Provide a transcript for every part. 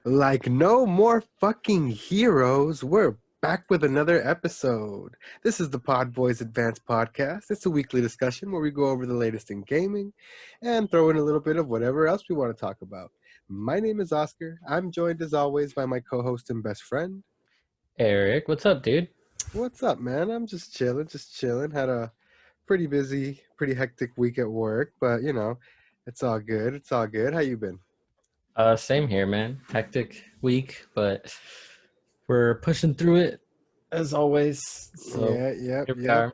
Like no more fucking heroes, we're back with another episode. This is the PodBoyz Advanced Podcast. It's a weekly discussion where we go over the latest in gaming and throw in a little bit of whatever else we want to talk about. My name is Oscar. I'm joined as always by my co-host and best friend. Eric, what's up, dude? What's up, man? I'm just chilling. Had a pretty busy, pretty hectic week at work, but it's all good. It's all good. How you been? Same here, man. Hectic week, but we're pushing through it as always. So Yep. here we are.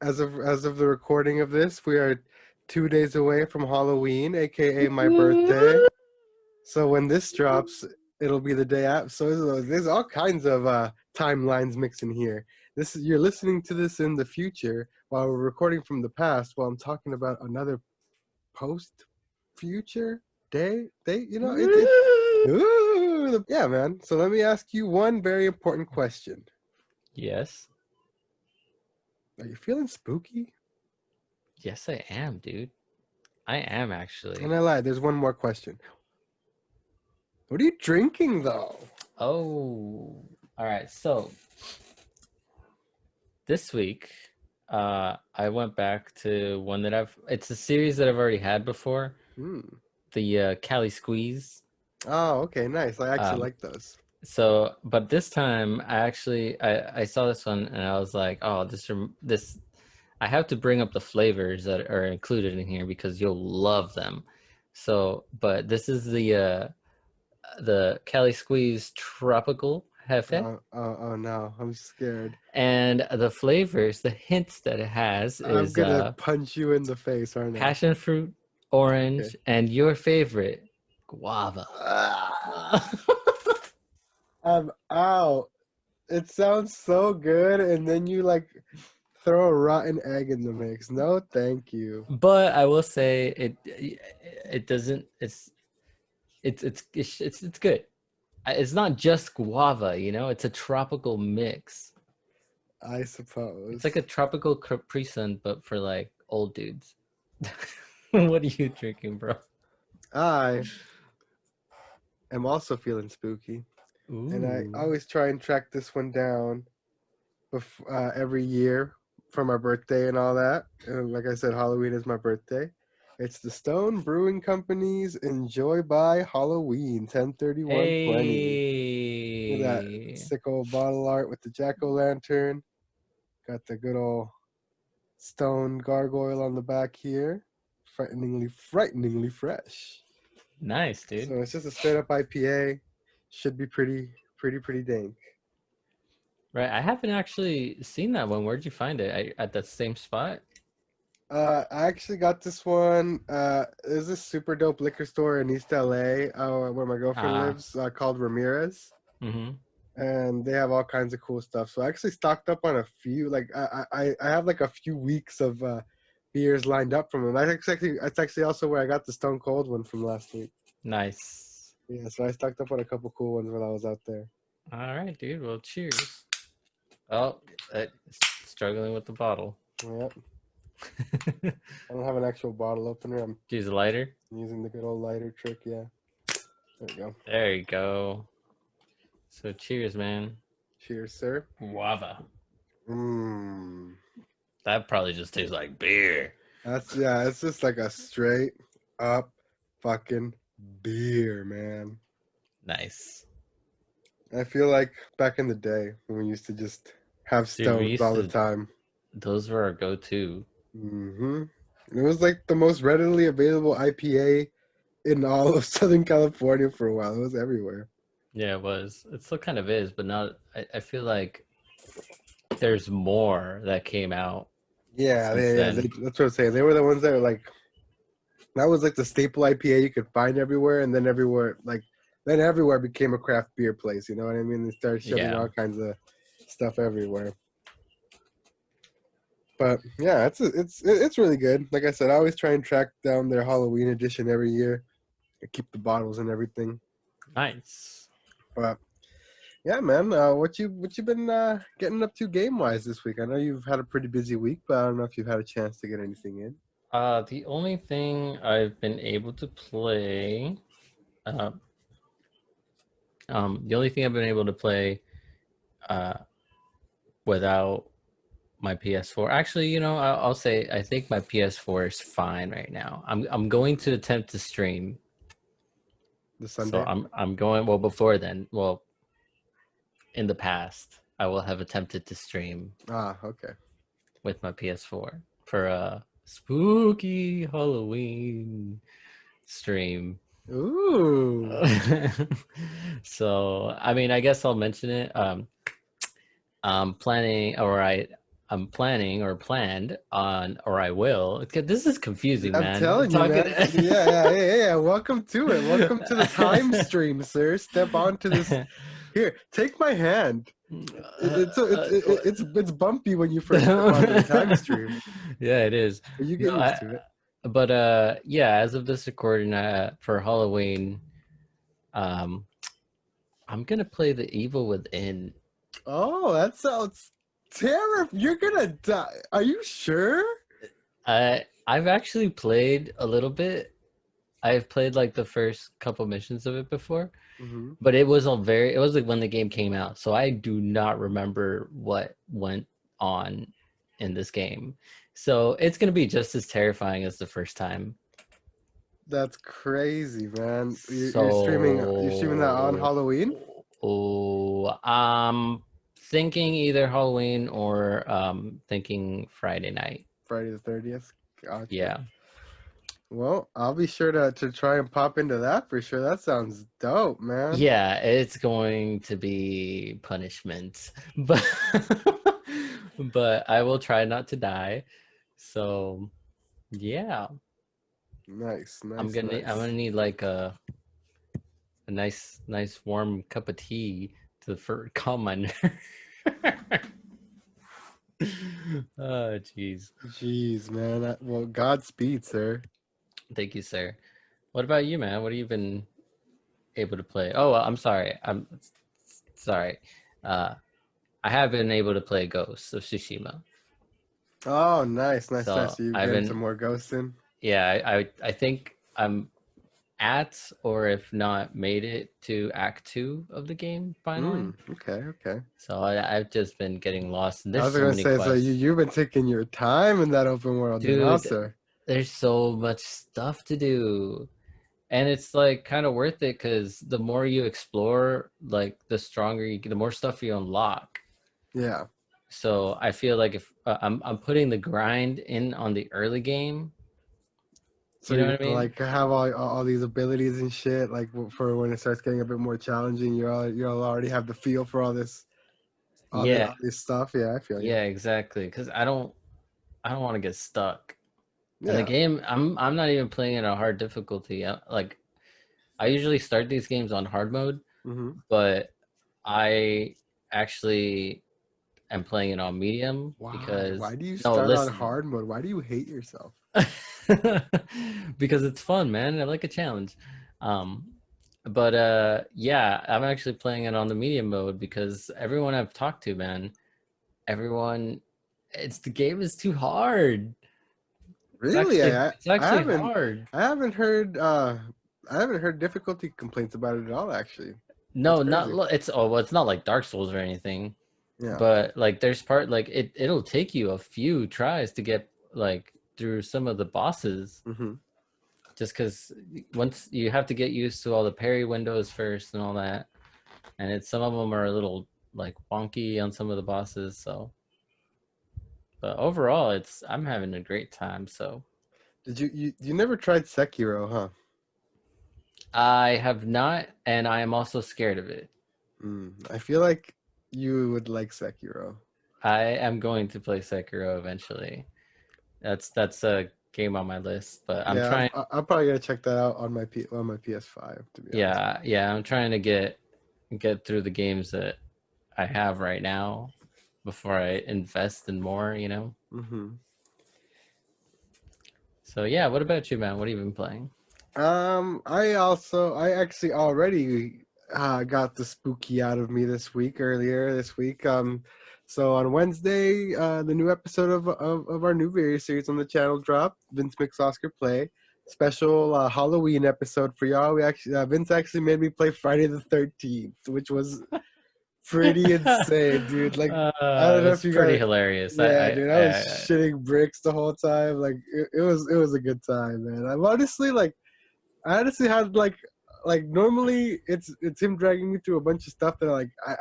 As of the recording of this, we are 2 days away from Halloween, aka my birthday. So when this drops, it'll be the day after. So there's all kinds of timelines mixing here. You're listening to this in the future while we're recording from the past. While I'm talking about another post-future day. Yeah, man. So let me ask you one very important question. Yes. Are you feeling spooky? Yes, I am, dude. I am actually. And I lied. There's one more question. What are you drinking, though? Oh, all right. So this week, I went back to one that it's a series that I've already had before. The Cali Squeeze. Oh, okay, nice. I actually Um, like those. So, but this time I saw this one and I was like, oh, this I have to bring up the flavors that are included in here because you'll love them. So, but this is the Cali Squeeze Tropical Hefe. Oh no, I'm scared. And the flavors, the hints that it has I'm is gonna punch you in the face, aren't I? passion fruit, orange, Okay. and your favorite, guava. I'm out. It sounds so good, and then you like throw a rotten egg in the mix. No, thank you. But I will say it doesn't. It's good. It's not just guava, it's a tropical mix. I suppose. It's like a tropical Capri Sun, but for like old dudes. What are you drinking, bro? I am also feeling spooky, and I Ooh. always try and track this one down every year for my birthday and all that. And like I said, Halloween is my birthday. It's the Stone Brewing Company's Enjoy by Halloween 10/31/20. Look at that Hey. sick old bottle art with the jack-o'-lantern. Got the good old stone gargoyle on the back here. Frighteningly fresh. Nice, dude. So it's just a straight up IPA. Should be pretty dank. Right. I haven't actually seen that one. Where'd you find it? At that same spot? I actually got this one. There's this super dope liquor store in East LA, where my girlfriend lives, called Ramirez. Mm-hmm. And they have all kinds of cool stuff. So I actually stocked up on a few. Like I have like a few weeks of beers lined up from them. That's actually also where I got the Stone Cold one from last week. Nice. Yeah, so I stocked up on a couple cool ones when I was out there. All right, dude. Well, cheers. Oh, struggling with the bottle. Yep. I don't have an actual bottle opener. I'm use a lighter. using the good old lighter trick. Yeah. There you go. There you go. So cheers, man. Cheers, sir. Guava. Mmm. That probably just tastes like beer. It's just like a straight up fucking beer, man. Nice. I feel like back in the day when we used to just have stones all the time. Those were our go-to. Mm-hmm. It was like the most readily available IPA in all of Southern California for a while. It was everywhere. Yeah, it was. It still kind of is, but now I feel like there's more that came out. Yeah, that's what I'm saying. They were the ones that were like, that was like the staple IPA you could find everywhere, and then everywhere became a craft beer place. You know what I mean? They started shoving all kinds of stuff everywhere. But yeah, it's really good. Like I said, I always try and track down their Halloween edition every year. I keep the bottles and everything. Nice. But yeah, man, what you been getting up to game wise this week? I know you've had a pretty busy week, but I don't know if you've had a chance to get anything in. The only thing I've been able to play The only thing I've been able to play uh, without my PS4. Actually, I'll say I think my PS4 is fine right now. I'm going to attempt to stream. The So Sunday. I'm going well before then. Well, in the past, I will have attempted to stream Ah, okay. with my PS4 for a spooky Halloween stream. Ooh. So, I mean, I guess I'll mention it. I'm planning, I'm planning or planned on, or I will. This is confusing, I'm man. telling you, Talking. man. Yeah. Welcome to it. Welcome to the time stream, sir. Step onto this. Here, take my hand. It's bumpy when you first step onto the time stream, Yeah, it is. but you No, get used to it. but yeah, as of this recording, for Halloween, um, I'm gonna play The Evil Within. Oh, that sounds terrible. You're gonna die. Are you sure? I've actually played a little bit. I've played like the first couple missions of it before, Mm-hmm. but it was it was like when the game came out, so I do not remember what went on in this game. So it's gonna be just as terrifying as the first time. That's crazy, man. You're streaming. You're streaming that on So, Halloween. thinking either Halloween or thinking Friday night. Friday the 30th. Gotcha. Yeah. Well, I'll be sure to try and pop into that for sure. That sounds dope, man. Yeah, it's going to be punishment, but but I will try not to die. So, yeah, Nice. I'm gonna need like a nice warm cup of tea to calm my nerve. Oh, jeez. Jeez, man. Well, Godspeed, sir. Thank you, sir. What about you, man? What have you been able to play? Oh, I'm sorry. I'm sorry. I have been able to play Ghost of Tsushima. Oh, nice. So So you're I've getting some been, more ghosts in? yeah, I think I'm at, or if not made it to Act 2 of the game finally. Okay. So I've just been getting lost. And I there's was so gonna many say, so quests. you've been taking your time in that open world, then, Dude, also. there's so much stuff to do. And it's like kind of worth it because the more you explore, like the stronger you get, the more stuff you unlock. Yeah. So I feel like if I'm putting the grind in on the early game, So you know you're what I gonna mean? like have all these abilities and shit. Like for when it starts getting a bit more challenging, you'll already have the feel for all this Yeah, all this stuff. Yeah, I feel you. yeah, exactly. Because I don't want to get stuck. And the Yeah. game, I'm not even playing at a hard difficulty. Like I usually start these games on hard mode, Mm-hmm. but I actually am playing it on medium Why? because Why do you no, start on listen. hard mode? Why do you hate yourself? Because it's fun, man. I like a challenge. Um, but yeah, I'm actually playing it on the medium mode because everyone I've talked to, man, everyone, the game is too hard. Really? It's actually hard. I haven't heard I haven't heard difficulty complaints about it at all. Actually, that's No, not crazy. it's well, it's not like Dark Souls or anything, Yeah. but like there's part like it'll take you a few tries to get like through some of the bosses. Mm-hmm. Just because once you have to get used to all the parry windows first and all that, and some of them are a little like wonky on some of the bosses. So, but overall, I'm having a great time. So Did you never tried Sekiro, huh? I have not, and I am also scared of it. I feel like you would like Sekiro. I am going to play Sekiro eventually. That's a game on my list, but I'm Yeah, trying. I'm probably gonna check that out on my PS5, to be honest. Yeah, I'm trying to get through the games that I have right now before I invest in more. Mm-hmm. So yeah, what about you, man? What have you been playing? I actually already got the spooky out of me earlier this week. So on Wednesday, the new episode of our new video series on the channel dropped, Vince Mix Oscar Play. special Halloween episode for y'all. We actually Vince actually made me play Friday the 13th, which was pretty insane, dude. Like I It don't know if was you pretty got. hilarious. Yeah, dude, I was shitting bricks the whole time. Like it was a good time, man. I honestly had like normally it's him dragging me through a bunch of stuff that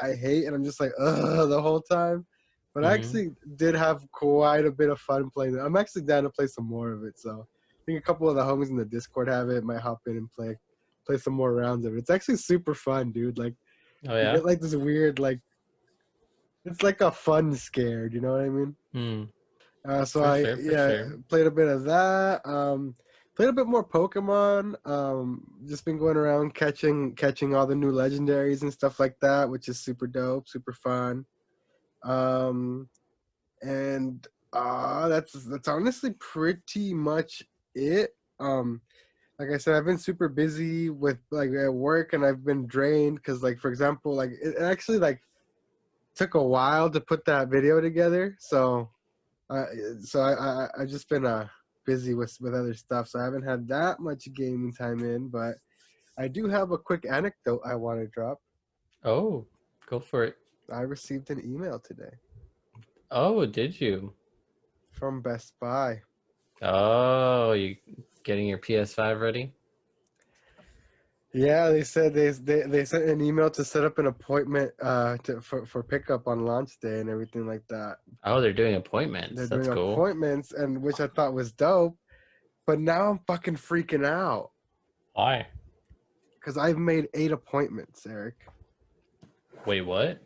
I hate, and I'm just like ugh the whole time. But I Mhm. actually did have quite a bit of fun playing it. I'm actually down to play some more of it. So I think a couple of the homies in the Discord have it. Might hop in and play some more rounds of it. It's actually super fun, dude. Like Oh you yeah. get like this weird it's like a fun scared. You know what I mean? Hmm. So For I sure. For yeah sure. played a bit of that. Played a bit more Pokemon. Just been going around catching all the new legendaries and stuff like that, which is super dope, super fun. Um, and that's honestly pretty much it. Like I said, I've been super busy with like at work, and I've been drained because like for example, like it actually like took a while to put that video together. Uh, I've just been busy with other stuff, so I haven't had that much gaming time in. But I do have a quick anecdote I want to drop. Oh, go for it. I received an email today Oh, did you? from Best Buy. Oh, you getting your PS5 ready? Yeah, they said they sent an email to set up an appointment for pickup on launch day and everything like that. Oh, they're doing They're appointments. That's doing cool. appointments, and which I thought was dope. But now I'm fucking freaking out Why? because I've made 8 appointments, Eric. Wait, what?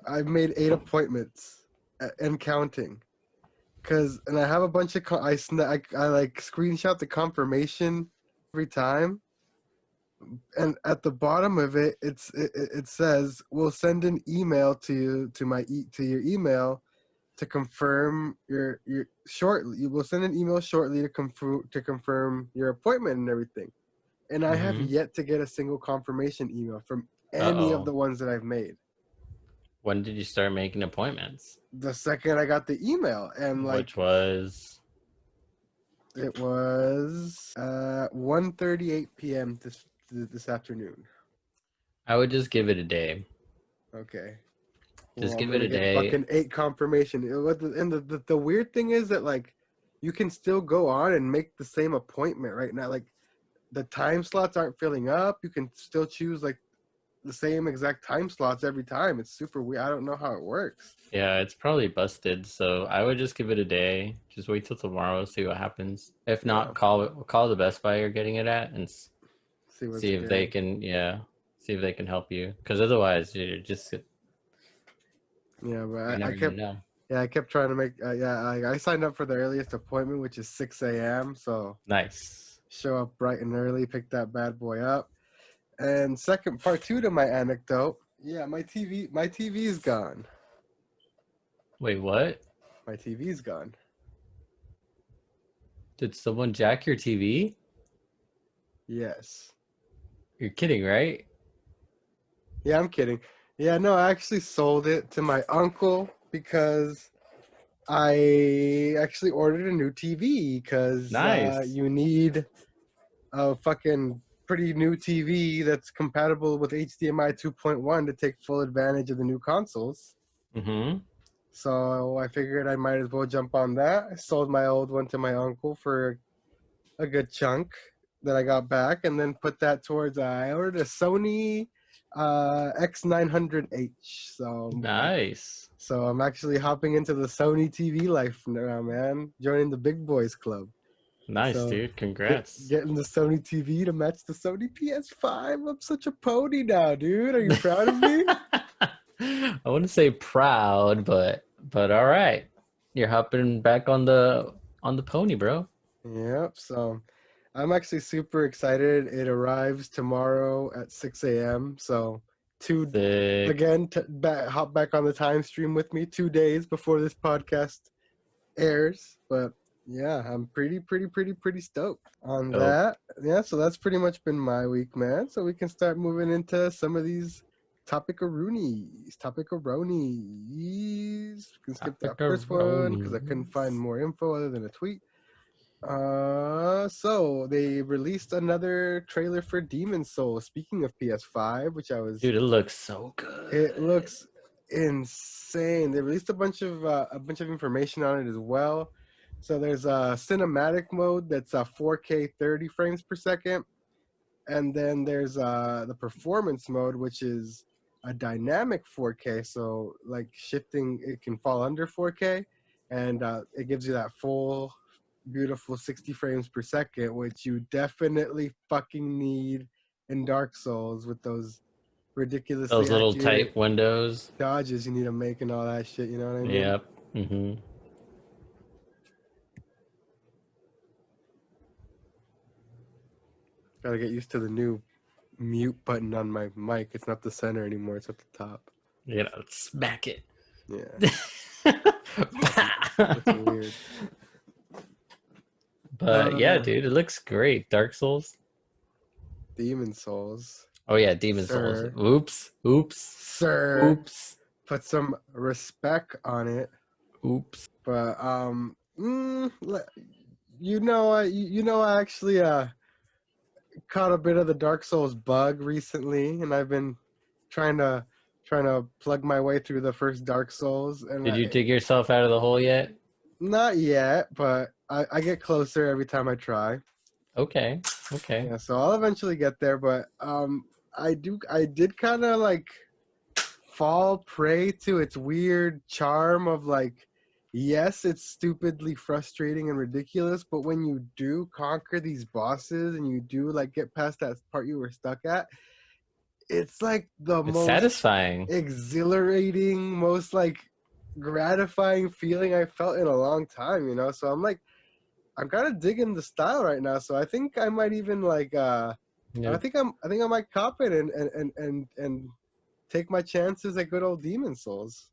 I've made 8 appointments and counting. And I have a bunch of I like screenshot the confirmation every time, and at the bottom of it, it says we'll send an email to you to your email to confirm your shortly. You will send an email shortly to confirm your appointment and everything. And I have Mm-hmm. yet to get a single confirmation email from any of Uh-oh. the ones that I've made. When did you start making appointments? The second I got the email, and Which like was it was 1:38 p.m. this afternoon. I would just give it a day. Okay. Well, Just I'm give it gonna a get day. fucking 8 confirmation. And the weird thing is that like you can still go on and make the same appointment right now. Like the time slots aren't filling up. You can still choose like the same exact time slots every time. It's super weird. I don't know how it works. Yeah, it's probably busted, so I would just give it a day. Just wait till tomorrow, see what happens. If Yeah. not, call the Best Buy you're getting it at and See what's see if they good. can, yeah, see if they can help you. Because otherwise, Yeah, you're but never gonna know. I kept trying to make I signed up for the earliest appointment, which is 6 a.m. So Nice. show up bright and early, pick that bad boy up. And second part two to my anecdote. Yeah, my TV is gone. Wait, what? My TV's gone. Did someone jack your TV? Yes. You're kidding, right? Yeah, I'm kidding. Yeah, no, I actually sold it to my uncle because I actually ordered a new TV because Nice. you need a fucking pretty new TV that's compatible with HDMI 2.1 to take full advantage of the new consoles. Mm-hmm. So I figured I might as well jump on that. I sold my old one to my uncle for a good chunk that I got back, and then put that towards I ordered a Sony X900H. Nice. So I'm actually hopping into the Sony TV life now, man. Joining the big boys club. Nice, So dude. Congrats. getting the Sony TV to match the Sony PS5. I'm such a pony now, dude. Are you proud of me? I wouldn't say proud, but all right. You're hopping back on the pony, bro. Yep. So I'm actually super excited. It arrives tomorrow at 6 a.m. So Sick. again, hop back on the time stream with me 2 days before this podcast airs. But yeah, I'm pretty stoked on Oh, that. Yeah, so that's pretty much been my week, man. So we can start moving into some of these topic-a-roonies. We can skip that first one because I couldn't find pepperonis. more info other than a tweet. So they released another trailer for Demon Souls. Speaking of PS5, which Dude, it looks so it good. looks insane. They released a bunch of information on it as well. So there's a cinematic mode that's 4K 30 frames per second, and then there's the performance mode, which is a dynamic 4K. So like shifting, it can fall under 4K, and it gives you that full, beautiful 60 frames per second, which you definitely fucking need in Dark Souls with those ridiculously Those little accurate tight windows. dodges you need to make and all that shit. You know what I mean? Yep. Mm-hmm. Gotta get used to the new mute button on my mic. It's not the center anymore. It's at the top. You know, smack it. Yeah, that's weird. But yeah, dude, it looks great. Dark Souls. Demon Souls, Oh yeah, Demon Souls. sir, Oops. Oops. sir. Oops. Put some respect on it. Oops. But I actually caught a bit of the Dark Souls bug recently, and I've been trying to plug my way through the first Dark Souls, and Did you dig yourself out of the hole yet? not yet, but I get closer every time I try. Okay. Okay. Yeah, so I'll eventually get there, but I did kind of like fall prey to its weird charm of like, yes, it's stupidly frustrating and ridiculous, but when you do conquer these bosses and you do like get past that part you were stuck at, it's like the It's most satisfying. exhilarating, most like gratifying feeling I felt in a long time, you know? So I'm like, I'm kind of digging the style right now. So I think I might even like Yeah. I think I might cop it and take my chances at good old Demon Souls.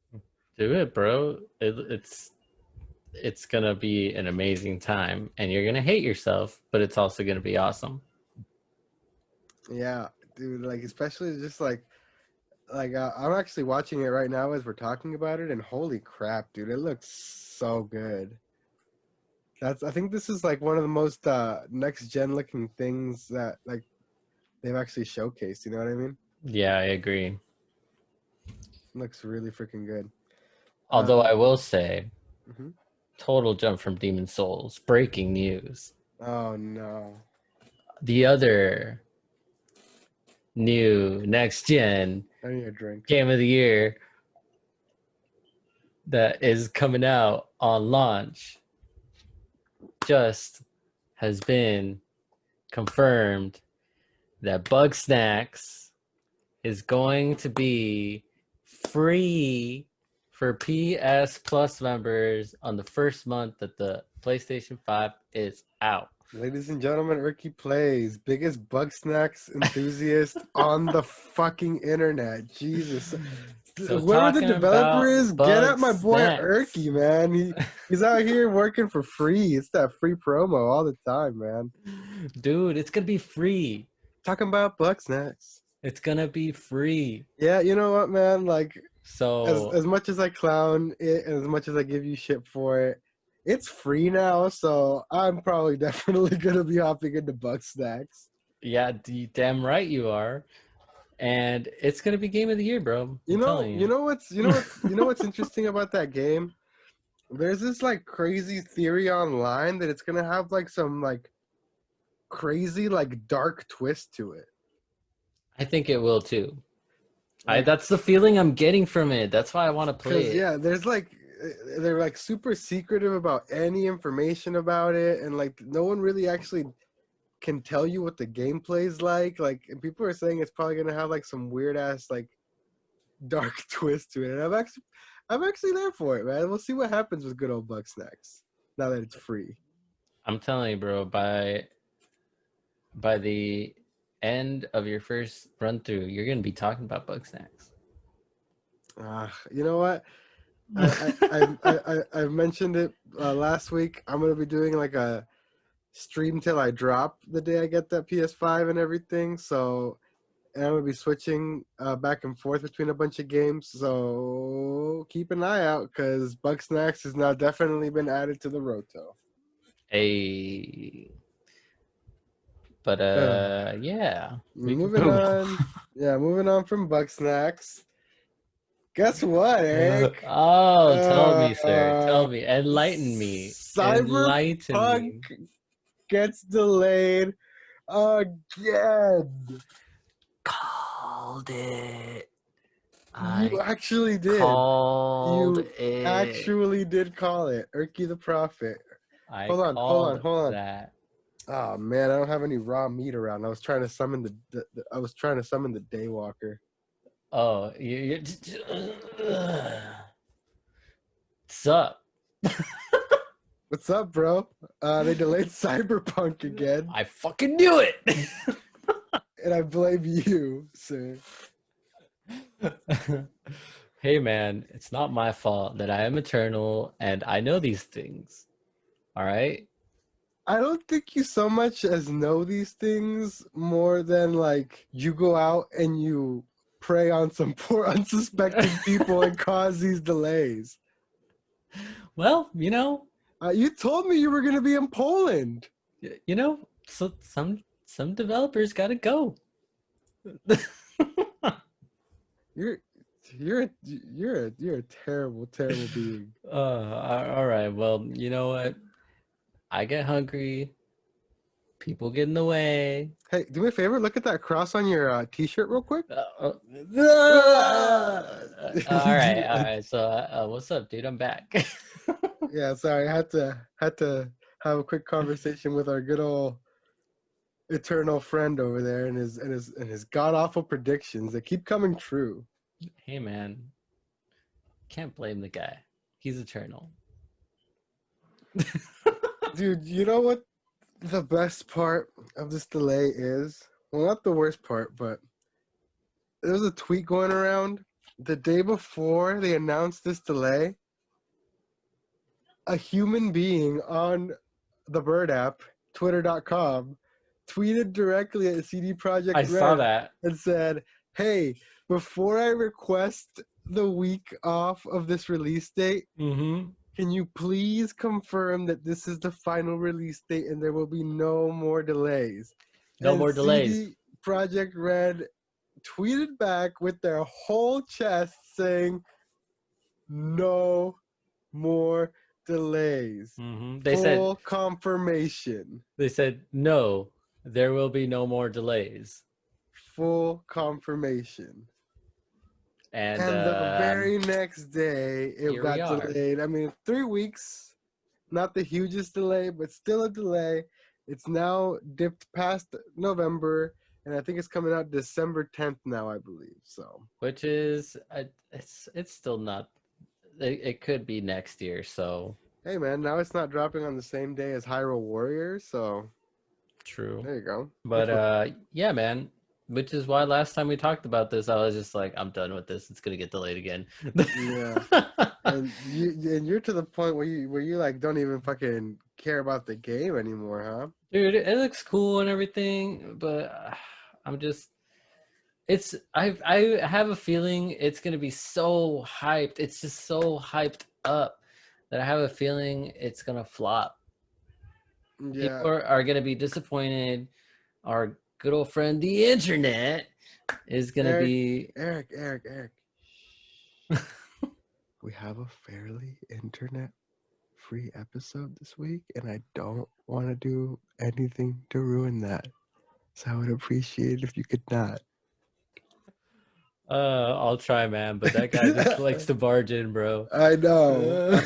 Do it, bro. It's gonna be an amazing time, and you're gonna hate yourself, but it's also gonna be awesome. Yeah, dude, like especially just like I'm actually watching it right now as we're talking about it, and holy crap, dude, it looks so good. I think this is like one of the most next gen looking things that like they've actually showcased, you know what I mean? Yeah, I agree. It looks really freaking good. Although I will say, Mhm. total jump from Demon Souls. Breaking news. Oh no. The other new next gen I need a drink. game of the year that is coming out on launch just has been confirmed that Bug Snacks is going to be free for PS Plus members on the first month that the PlayStation 5 is out. Ladies and gentlemen, Erky Plays, biggest bug snacks enthusiast on the fucking internet. Jesus. So Whoever the talking developer about is, get Bug at my boy Snacks. Erky, man. He's out here working for free. It's that free promo all the time, man. Dude, it's going to be free. Talking about bug snacks. It's going to be free. Yeah, you know what, man? Like, So as much as I clown it and as much as I give you shit for it, it's free now, so I'm probably definitely gonna be hopping into bug snacks. yeah, damn right you are. And it's going to be game of the year, bro. I'm telling you. You know what's interesting about that game? There's this like crazy theory online that it's gonna have like some like crazy like dark twist to it. I think it will too. Like, That's the feeling I'm getting from it. That's why I want to play cause it. yeah, there's like they're like super secretive about any information about it, and like no one really actually can tell you what the gameplay's like. Like, and people are saying it's probably gonna have like some weird ass like dark twist to it. And I'm actually there for it, man. We'll see what happens with good old Buck Snacks now that it's free. I'm telling you, bro, by the end of your first run through, you're gonna be talking about Bug Snacks. You know what? I mentioned it last week. I'm gonna be doing like a stream till I drop the day I get that PS5 and everything. So, and I'm gonna be switching back and forth between a bunch of games. So keep an eye out because Bug Snacks has now definitely been added to the Roto. A but Ugh. yeah, we could Moving go. on. Yeah, moving on from Bug Snacks. Guess what, Eric? Oh, tell me, sir. Uh, Tell me. Enlighten me. Enlighten Cyberpunk me. gets delayed again. Called it. You I actually did. called You it. actually did call it. Erky the Prophet. I Hold on, hold on, called hold on. that. Oh man, I don't have any raw meat around. I was trying to summon I was trying to summon the Daywalker. Oh, you sup? What's up, bro? They delayed Cyberpunk again, I fucking knew it. and I blame you, sir. Hey man, it's not my fault that I am eternal and I know these things. All right? I don't think you so much as know these things more than like you go out and you prey on some poor unsuspecting people and cause these delays. Well, You told me you were gonna be in Poland. so some developers got to go. You're you're a terrible, terrible being. All right. Well, you know what? I get hungry. People get in the way. Hey, do me a favor. Look at that cross on your T-shirt, real quick. All Ah! right, all right. So, what's up, dude? I'm back. Yeah, sorry. I had to have a quick conversation with our good old eternal friend over there, and his god awful predictions that keep coming true. Hey, man, can't blame the guy. He's eternal. Dude, you know what the best part of this delay is? Well, not the worst part, but there was a tweet going around the day before they announced this delay. A human being on the Bird app, twitter.com, tweeted directly at CD Projekt I saw Red that. and said, "Hey, before I request the week off of this release date, Mm-hmm. can you please confirm that this is the final release date and there will be no more delays?" No And more delays. CD Projekt Red tweeted back with their whole chest saying, "No more delays. Mm-hmm. Full confirmation." They said no. There will be no more delays. Full confirmation. And And the very next day, it here we got are. delayed. I mean, 3 weeks, not the hugest delay, but still a delay. It's now dipped past November, and I think it's coming out December 10th now, I believe. So, Which is it's still not. It could be next year. So hey man, now it's not dropping on the same day as Hyrule Warriors, so true. there you go. But yeah, man. Which is why last time we talked about this, I was just like, I'm done with this. It's gonna get delayed again. Yeah. And you're to the point where you like don't even fucking care about the game anymore, huh? Dude, it looks cool and everything, but I'm just I have a feeling it's gonna be so hyped. It's just so hyped up that I have a feeling it's gonna flop. Yeah. People are gonna be disappointed. Our good old friend the internet is gonna be Eric. We have a fairly internet free episode this week, and I don't want to do anything to ruin that. So I would appreciate it if you could not. I'll try, man, but that guy just likes to barge in, bro. I know.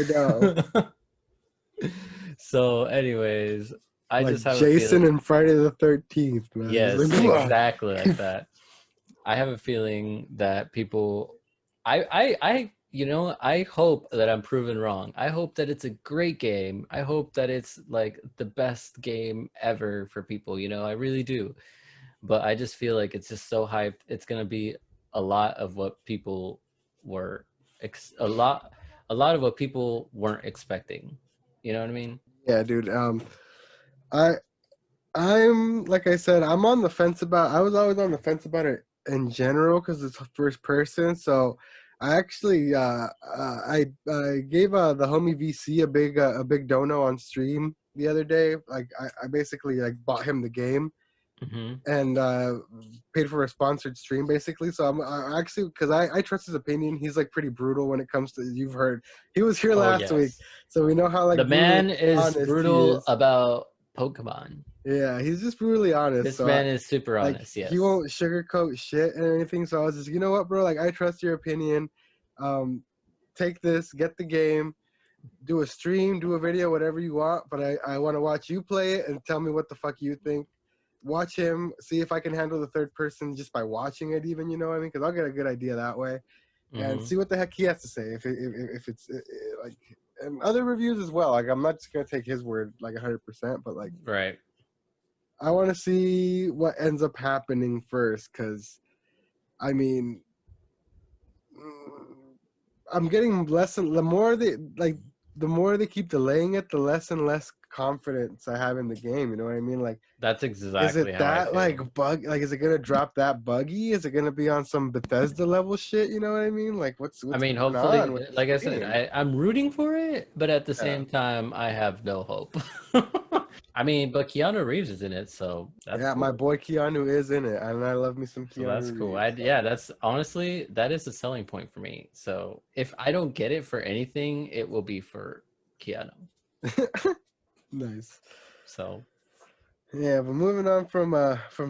So, anyways, I Like just have a Jason feeling. and Friday the 13th, man. Yes, It's like, exactly like that. I have a feeling that people, I hope that I'm proven wrong. I hope that it's a great game. I hope that it's like the best game ever for people. I really do. But I just feel like it's just so hyped. It's gonna be a lot of what people were a lot of what people weren't expecting. You know what I mean? yeah, dude. I I'm like I said, I'm on the fence about. I was always on the fence about it in general because it's first person. So I actually I gave the homie VC a big dono on stream the other day. Like I basically like bought him the game Hmm. and paid for a sponsored stream basically. So I actually, because I trust his opinion. He's like pretty brutal when it comes to, you've heard, he was here Oh last week, yes, so we know how like the brutally man is honest he brutal is. about Pokemon. Yeah, he's just brutally honest. This So man is super like honest. he Yes. won't sugarcoat shit and anything. So I was just, you know what, bro? Like I trust your opinion. Take this, get the game, do a stream, do a video, whatever you want. But I want to watch you play it and tell me what the fuck you think. Watch him, see if I can handle the third person just by watching it, even, you know what I mean? Because I'll get a good idea that way, and Hmm. see what the heck he has to say. If it's like, and other reviews as well. Like I'm not just gonna take his word like 100%, but like Right. I want to see what ends up happening first, because I mean, I'm getting less and the more they keep delaying it, the less and less confidence I have in the game. You know what I mean? Like, That's is exactly it how I that like feel. bug? Like, is it gonna drop that buggy? Is it gonna be on some Bethesda level shit? You know what I mean? Like, what's I mean, going on hopefully, with this like I said, game? I'm rooting for it, but at the Yeah, same time, I have no hope. I mean, but Keanu Reeves is in it, so that's yeah. My cool. boy Keanu is in it, and I love me some So that's Keanu cool. Reeves. So. Yeah, that's honestly that is a selling point for me. So if I don't get it for anything, it will be for Keanu. Nice. So Yeah, but moving on from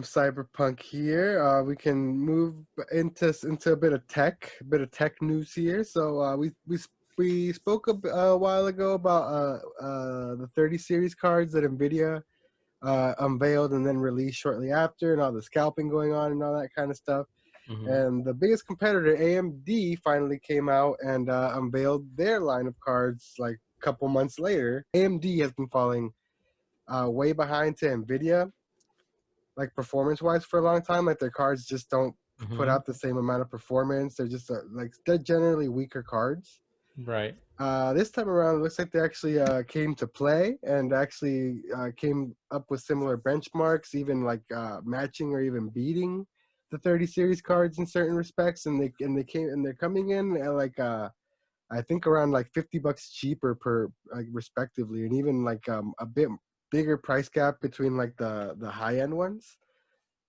cyberpunk here, we can move into a bit of tech news here. So we spoke a while ago about the 30 series cards that Nvidia unveiled and then released shortly after, and all the scalping going on and all that kind of stuff. mhm. And the biggest competitor, AMD, finally came out and unveiled their line of cards like a couple months later. AMD has been falling way behind to Nvidia, like performance wise, for a long time. Like their cards just don't put Mhm. out the same amount of performance. They're just like they're generally weaker cards. Right. This time around, it looks like they actually came to play and actually came up with similar benchmarks, even like matching or even beating the 30 series cards in certain respects. And they're coming in at like I think around like $50 cheaper per like respectively, and even like a bit bigger price gap between like the high end ones.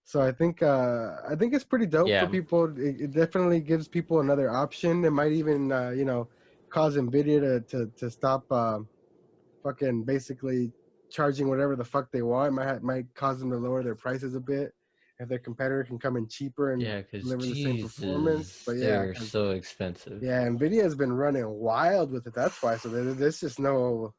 So I think it's pretty dope for Yeah. people. It definitely gives people another option. It might even cause Nvidia to stop fucking basically charging whatever the fuck they want. Might cause them to lower their prices a bit if their competitor can come in cheaper and Yeah, because deliver the same performance. But Jesus, yeah, they're because so expensive. yeah, Nvidia has been running wild with it. That's why. So there's just no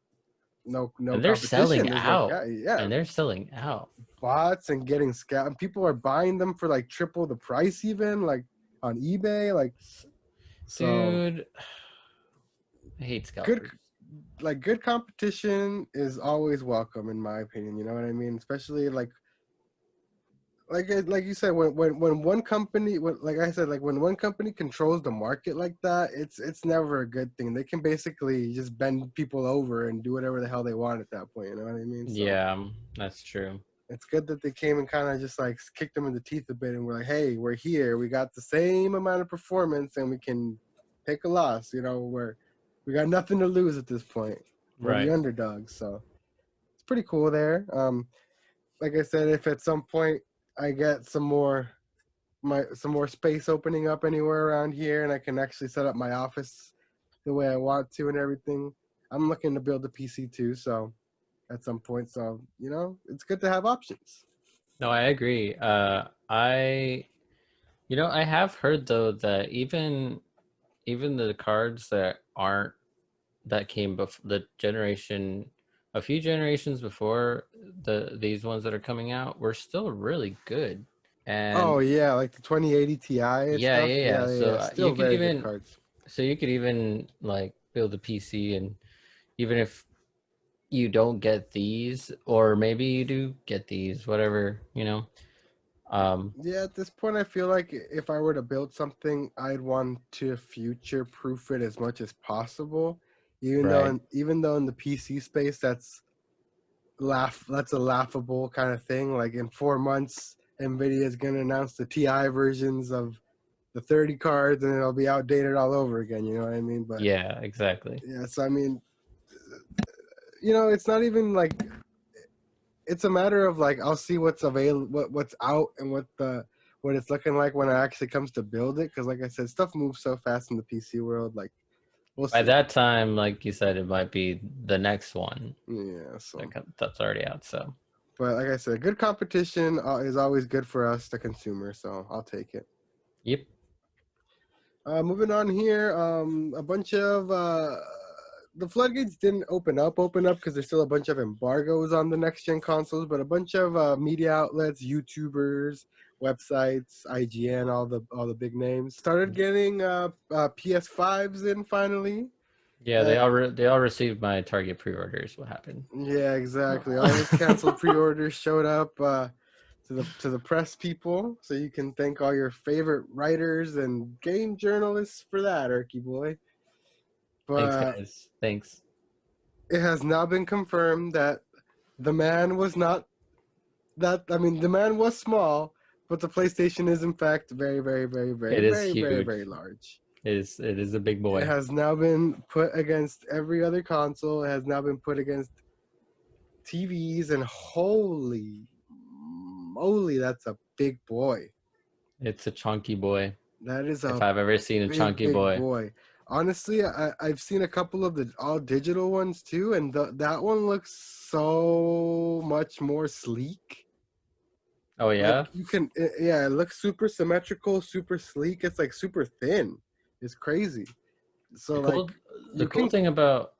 And they're competition. selling There's no out. yeah, And they're selling out. bots and getting scammed. People are buying them for like triple the price, even like on eBay. Like, so Dude, I hate good, scalpers. like good competition is always welcome, in my opinion. You know what I mean? Especially like you said, when one company, like I said, like when one company controls the market like that, it's never a good thing. They can basically just bend people over and do whatever the hell they want at that point. You know what I mean? So Yeah, that's true. it's good that they came and kind of just like kicked them in the teeth a bit, and we're like, hey, we're here. We got the same amount of performance, and we can take a loss. You know, we got nothing to lose at this point. We're the Right. underdogs, so it's pretty cool there. Like I said, if at some point I get some more space opening up anywhere around here, and I can actually set up my office the way I want to and everything, I'm looking to build a PC too. So at some point, so it's good to have options. No, I agree. I have heard though that even the cards that aren't that came before the generation, a few generations before these ones that are coming out, were still really good. Oh And yeah, like the 2080 Ti and yeah, stuff. yeah, yeah. Yeah, yeah, So yeah. Still very good cards. you could even like build a PC, and even if you don't get these, or maybe you do get these, whatever. Um, Yeah, at this point, I feel like if I were to build something, I'd want to future proof it as much as possible. right. Even though in the PC space, that's a laughable kind of thing. Like in 4 months, Nvidia is gonna announce the Ti versions of the 30 cards, and it'll be outdated all over again. You know what I mean? But Yeah, exactly. yeah, so I mean, it's not even like, it's a matter of like, I'll see what's available, what's out, and what it's looking like when it actually comes to build it. Because like I said, stuff moves so fast in the PC world. Like, we'll By see. that time, like you said, it might be the next one Yeah. So, that's already out. So, but like I said, good competition is always good for us, the consumer. So I'll take it. yep. Moving on here, a bunch of the floodgates didn't open up because there's still a bunch of embargoes on the next gen consoles, but a bunch of media outlets, YouTubers, websites, IGN, all the big names started getting PS5s in finally. Yeah, they all received my Target pre-orders. What happened? Yeah, exactly. All those canceled pre-orders showed up to the press people, so you can thank all your favorite writers and game journalists for that, Erky boy. Thanks, But guys. Thanks. it has now been confirmed that the man was not that. I mean, the man was small, but the PlayStation is in fact very, very, very, very, It is very, very, huge. very large. It is a big It boy. has now been put against every other console. It has now been put against TVs, and holy moly, that's a big boy. It's a chunky boy. That is If a I've ever seen a big, chunky big boy. boy. Honestly, I've seen a couple of the all digital ones too, and that one looks so much more sleek. Oh Like yeah. you can, yeah, it looks super symmetrical, super sleek. It's like super thin. It's crazy. So The like cool the you cool can thing about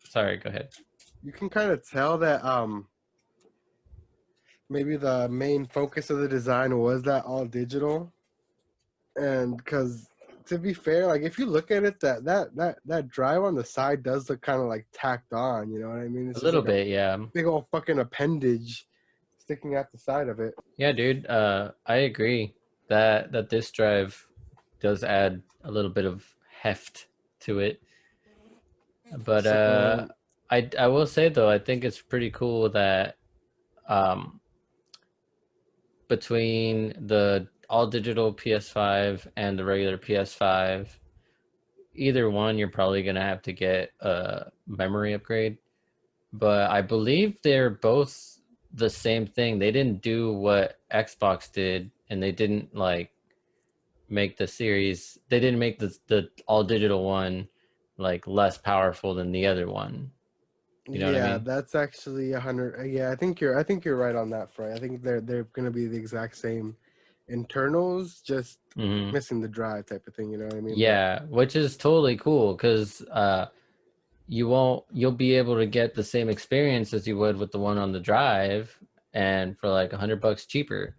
sorry, go ahead. you can kind of tell that maybe the main focus of the design was that all digital, and because to be fair, like if you look at it, that drive on the side does look kind of like tacked on. You know what I mean? A It's just little like a bit, yeah. big old fucking appendage sticking out the side of it. Yeah, dude. I agree that this drive does add a little bit of heft to it. But So I will say though, I think it's pretty cool that um between the all digital PS5 and the regular PS5, either one you're probably gonna have to get a memory upgrade. But I believe they're both the same thing. They didn't do what Xbox did, and they didn't like make the series. They didn't make the all digital one like less powerful than the other one. You know what I yeah, mean? that's actually 100. Yeah, I think you're right on that front. I think they're gonna be the exact same internals, just Hmm. missing the drive type of thing. You know what I mean? But Yeah, which is totally cool because you'll be able to get the same experience as you would with the one on the drive, and for like $100 cheaper.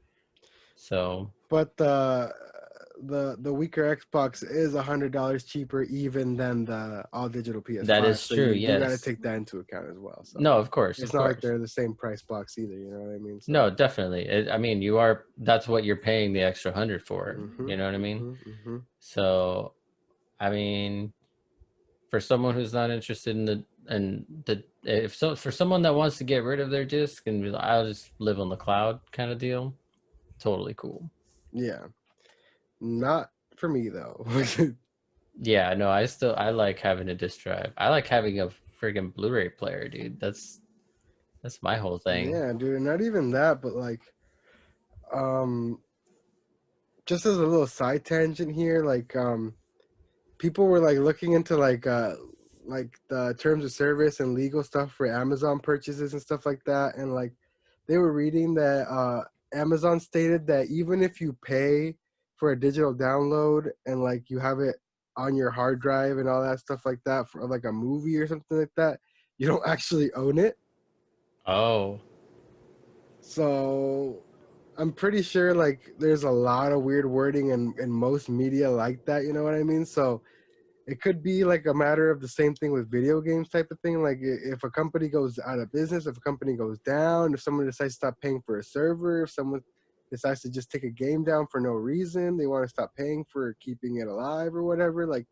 So but the weaker Xbox is $100 cheaper even than the all digital that PS5. is So true. you do got to Yes. take that into account as well. So No, of course, of it's not like course. they're the same price box either. You know what I mean? So. No, definitely. I mean, that's what you're paying the extra 100 for. Mhm. You know what I mean? Mhm. Mhm. So, I mean, for someone who's not interested in the if so for someone that wants to get rid of their disc and be like, I'll just live on the cloud kind of deal, totally cool. Yeah. Not for me though. Yeah, no, I like having a disc drive. I like having a friggin' Blu-ray player, dude. That's my whole thing. Yeah, dude. Not even that, but like, um, just as a little side tangent here, like, people were like looking into like the terms of service and legal stuff for Amazon purchases and stuff like that, and like they were reading that Amazon stated that even if you pay for a digital download and like you have it on your hard drive and all that stuff like that for like a movie or something like that, you don't actually own it. Oh, So I'm pretty sure like there's a lot of weird wording in most media like that, you know what I mean? So it could be like a matter of the same thing with video games type of thing. Like if a company goes out of business, if a company goes down, if someone decides to stop paying for a server, if someone decides to just take a game down for no reason, they want to stop paying for keeping it alive or whatever, like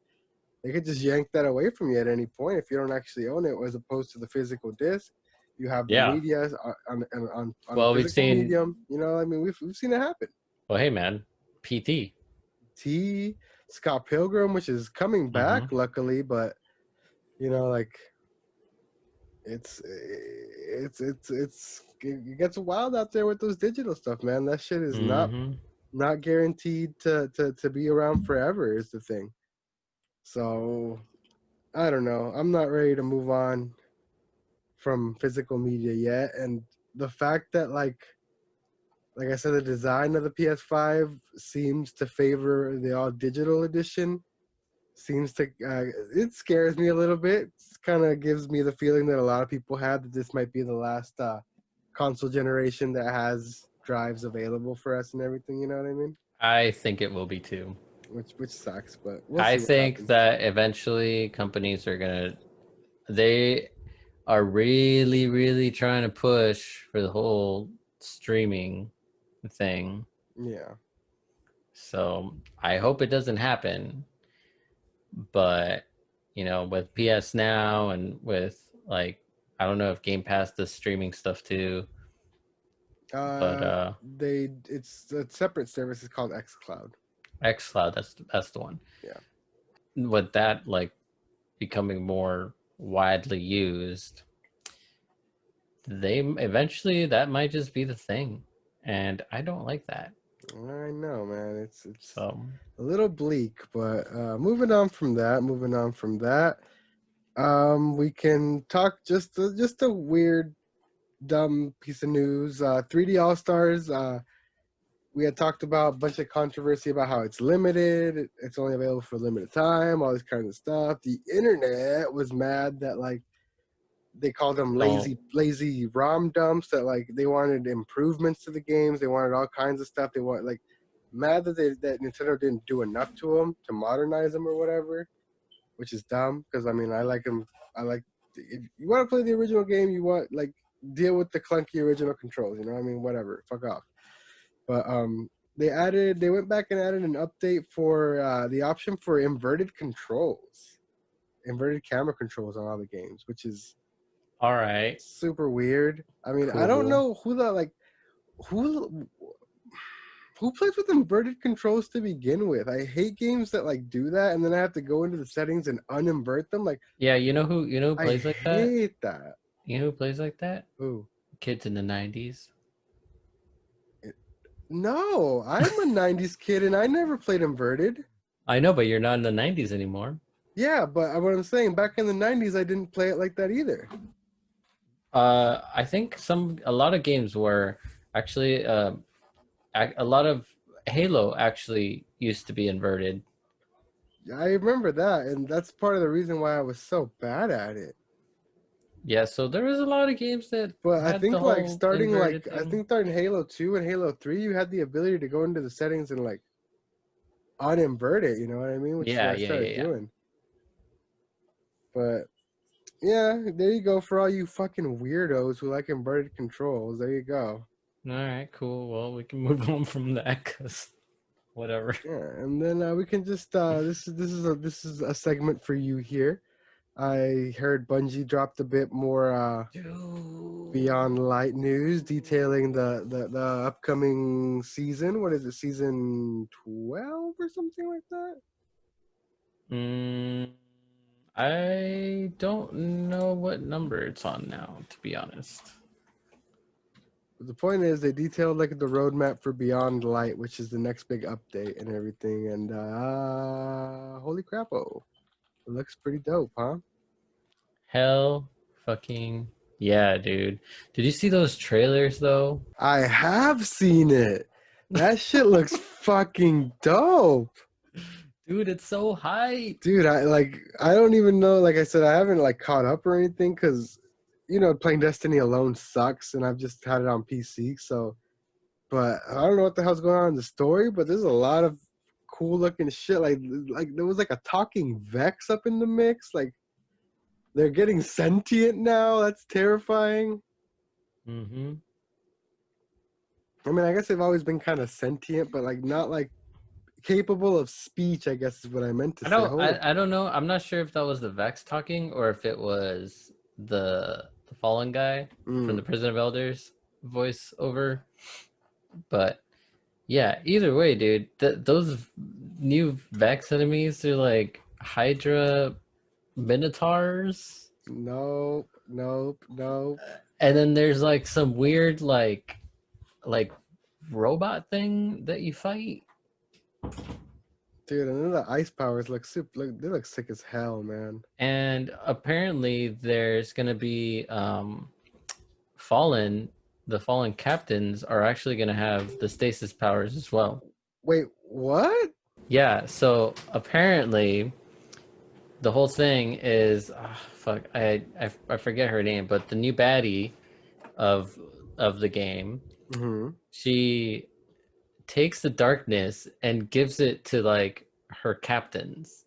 they could just yank that away from you at any point if you don't actually own it, as opposed to the physical disc. You have the yeah. media on the Well, we've physical seen. medium. You know, I mean, we've seen it happen. Well, hey, man, PT. T Scott Pilgrim, which is coming Hmm. back, luckily, but you know, like it gets wild out there with those digital stuff, man. That shit is Mm-hmm. not guaranteed to be around forever is the thing. So I don't know. I'm not ready to move on from physical media yet, and the fact that like I said, the design of the PS5 seems to favor the all digital edition. Seems to it scares me a little bit. It kind of gives me the feeling that a lot of people have that this might be the last console generation that has drives available for us and everything. You know what I mean? I think it will be too. Which sucks, but we'll I see what think happens. that eventually companies are gonna they are really, really trying to push for the whole streaming thing. Yeah. So I hope it doesn't happen. But with PS Now and with like I don't know if Game Pass does streaming stuff too. But It's a separate service. It's called xCloud. xCloud, that's the one. Yeah. With that like becoming more widely used, they eventually that might just be the thing, and I don't like that. I know, man. It's So a little bleak, but moving on from that. We can talk just a weird, dumb piece of news. 3D All Stars. We had talked about a bunch of controversy about how it's limited. It's only available for a limited time. All this kind of stuff. The internet was mad that they called them don't lazy ROM dumps, that they wanted improvements to the games. They wanted all kinds of stuff. They want mad that that Nintendo didn't do enough to them to modernize them or whatever, which is dumb because I mean I like them. If you want to play the original game, you want deal with the clunky original controls. You know what I mean? Whatever, fuck off. But they went back and added an update for the option for inverted controls, inverted camera controls on all the games, which is all right. super weird. I mean, I don't Cool. know who who plays with inverted controls to begin with. I hate games that do that, and then I have to go into the settings and uninvert them. Yeah, you know who I plays like that? hate that. You know who plays like that? Ooh. Kids in the 90s. No, I'm a '90s kid, and I never played inverted. I know, but you're not in the 90s anymore. Yeah, but what I'm saying, back in the '90s, I didn't play it like that either. I think a lot of games were actually a lot of Halo actually used to be inverted. I remember that, and that's part of the reason why I was so bad at it. Yeah, so there was a lot of games that But I had think the whole starting inverted I thing. think starting Halo 2 and Halo 3, you had the ability to go into the settings and uninvert it, you know what I mean? Which is Yeah, what I yeah, started yeah, yeah. doing. But yeah, there you go for all you fucking weirdos who like inverted controls. There you go. All right, cool. Well, we can move on from that because whatever. Yeah, and then we can just this is a segment for you here. I heard Bungie dropped a bit more Dude. Beyond Light news detailing the upcoming season. What is it, season 12 or something like that? I don't know what number it's on now, to be honest. But the point is, they detailed the roadmap for Beyond Light, which is the next big update and everything. And holy crap! Oh, it looks pretty dope, huh? Hell fucking yeah, dude. Did you see those trailers though? I have seen it. That shit looks fucking dope. Dude, it's so hype. Dude, I don't even know. Like I said, I haven't caught up or anything because playing Destiny alone sucks, and I've just had it on PC. So, but I don't know what the hell's going on in the story. But there's a lot of cool looking shit. Like there was a talking Vex up in the mix. They're getting sentient now. That's terrifying. Mm-hmm. I mean, I guess they've always been kind of sentient, but not capable of speech, I guess is what I meant to say. I don't know. I'm not sure if that was the Vex talking or if it was the fallen guy from the Prison of Elders voiceover. But yeah, either way, dude, those new Vex enemies are like Hydra Minotaurs. Nope. Nope. And then there's like some weird like robot thing that you fight. Dude, and then the ice powers they look sick as hell, man. And apparently there's gonna be fallen the fallen captains are actually gonna have the stasis powers as well. Wait, what? Yeah, so apparently the whole thing is fuck I forget her name, but the new baddie of the game, Mm-hmm. she takes the darkness and gives it to like her captains.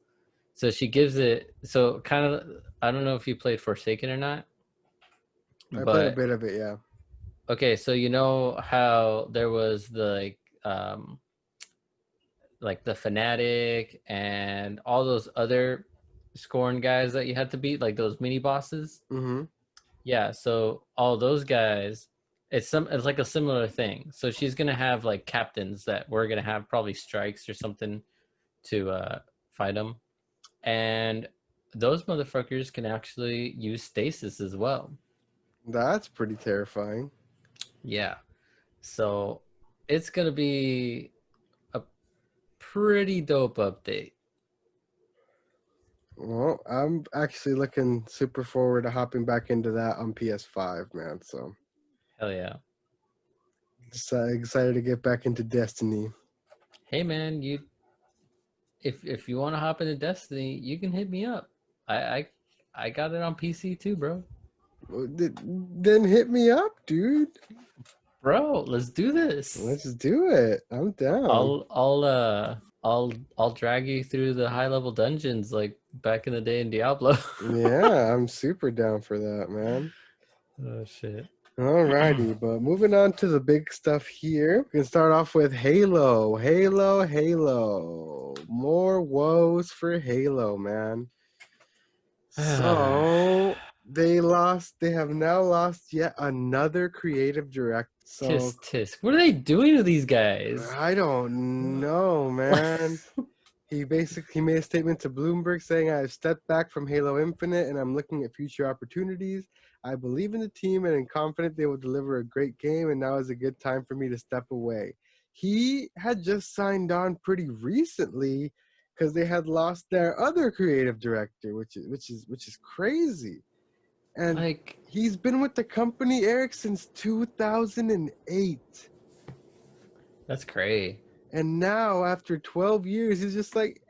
So she gives it so kind of I don't know if you played Forsaken or not, I played a but bit of it, yeah. okay, so you know how there was the like the fanatic and all those other scorn guys that you had to beat, like those mini bosses. Mm-hmm. Yeah, so all those guys, it's like a similar thing. So she's gonna have like captains that we're gonna have probably strikes or something to fight them, and those motherfuckers can actually use stasis as well. That's pretty terrifying. Yeah, so it's gonna be a pretty dope update. Well, I'm actually looking super forward to hopping back into that on PS5, man. So Hell yeah. just excited to get back into Destiny. Hey man, you if you want to hop into Destiny, you can hit me up. I got it on PC too, bro. Then hit me up, dude. Bro, let's do this. Let's do it. I'm down. I'll drag you through the high level dungeons like back in the day in Diablo. Yeah, I'm super down for that, man. Oh shit. Alrighty, but moving on to the big stuff here. We can start off with Halo. Halo. More woes for Halo, man. So they have now lost yet another creative director. So Tisk tisk. What are they doing to these guys? I don't know, man. He basically made a statement to Bloomberg saying, I have stepped back from Halo Infinite and I'm looking at future opportunities. I believe in the team and am confident they will deliver a great game, and now is a good time for me to step away. He had just signed on pretty recently because they had lost their other creative director, which is crazy. And Like, he's been with the company, Eric, since 2008. that's crazy. And now, after 12 years, he's just like,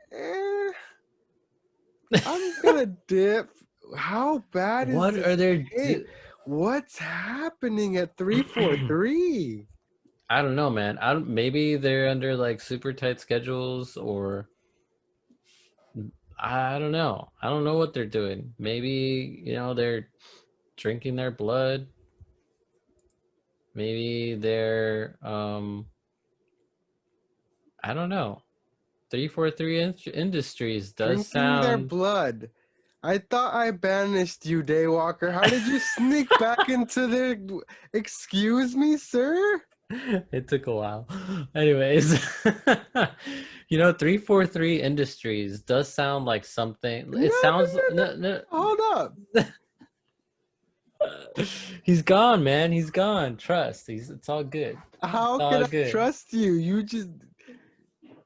I'm gonna dip. How bad is What this are their game? What's happening at 343? I don't know, man. Maybe they're under like super tight schedules, or I don't know. I don't know what they're doing. Maybe, they're drinking their blood. Maybe they're I don't know. 343 Industries does Drinking sound their blood. I thought I banished you, Daywalker. How did you sneak back into the... Excuse me, sir? It took a while. Anyways, 343 Industries does sound like something. It sounds no. Hold up. He's gone, man. He's gone. Trust. It's all good. How It's all can I good. trust you? You just...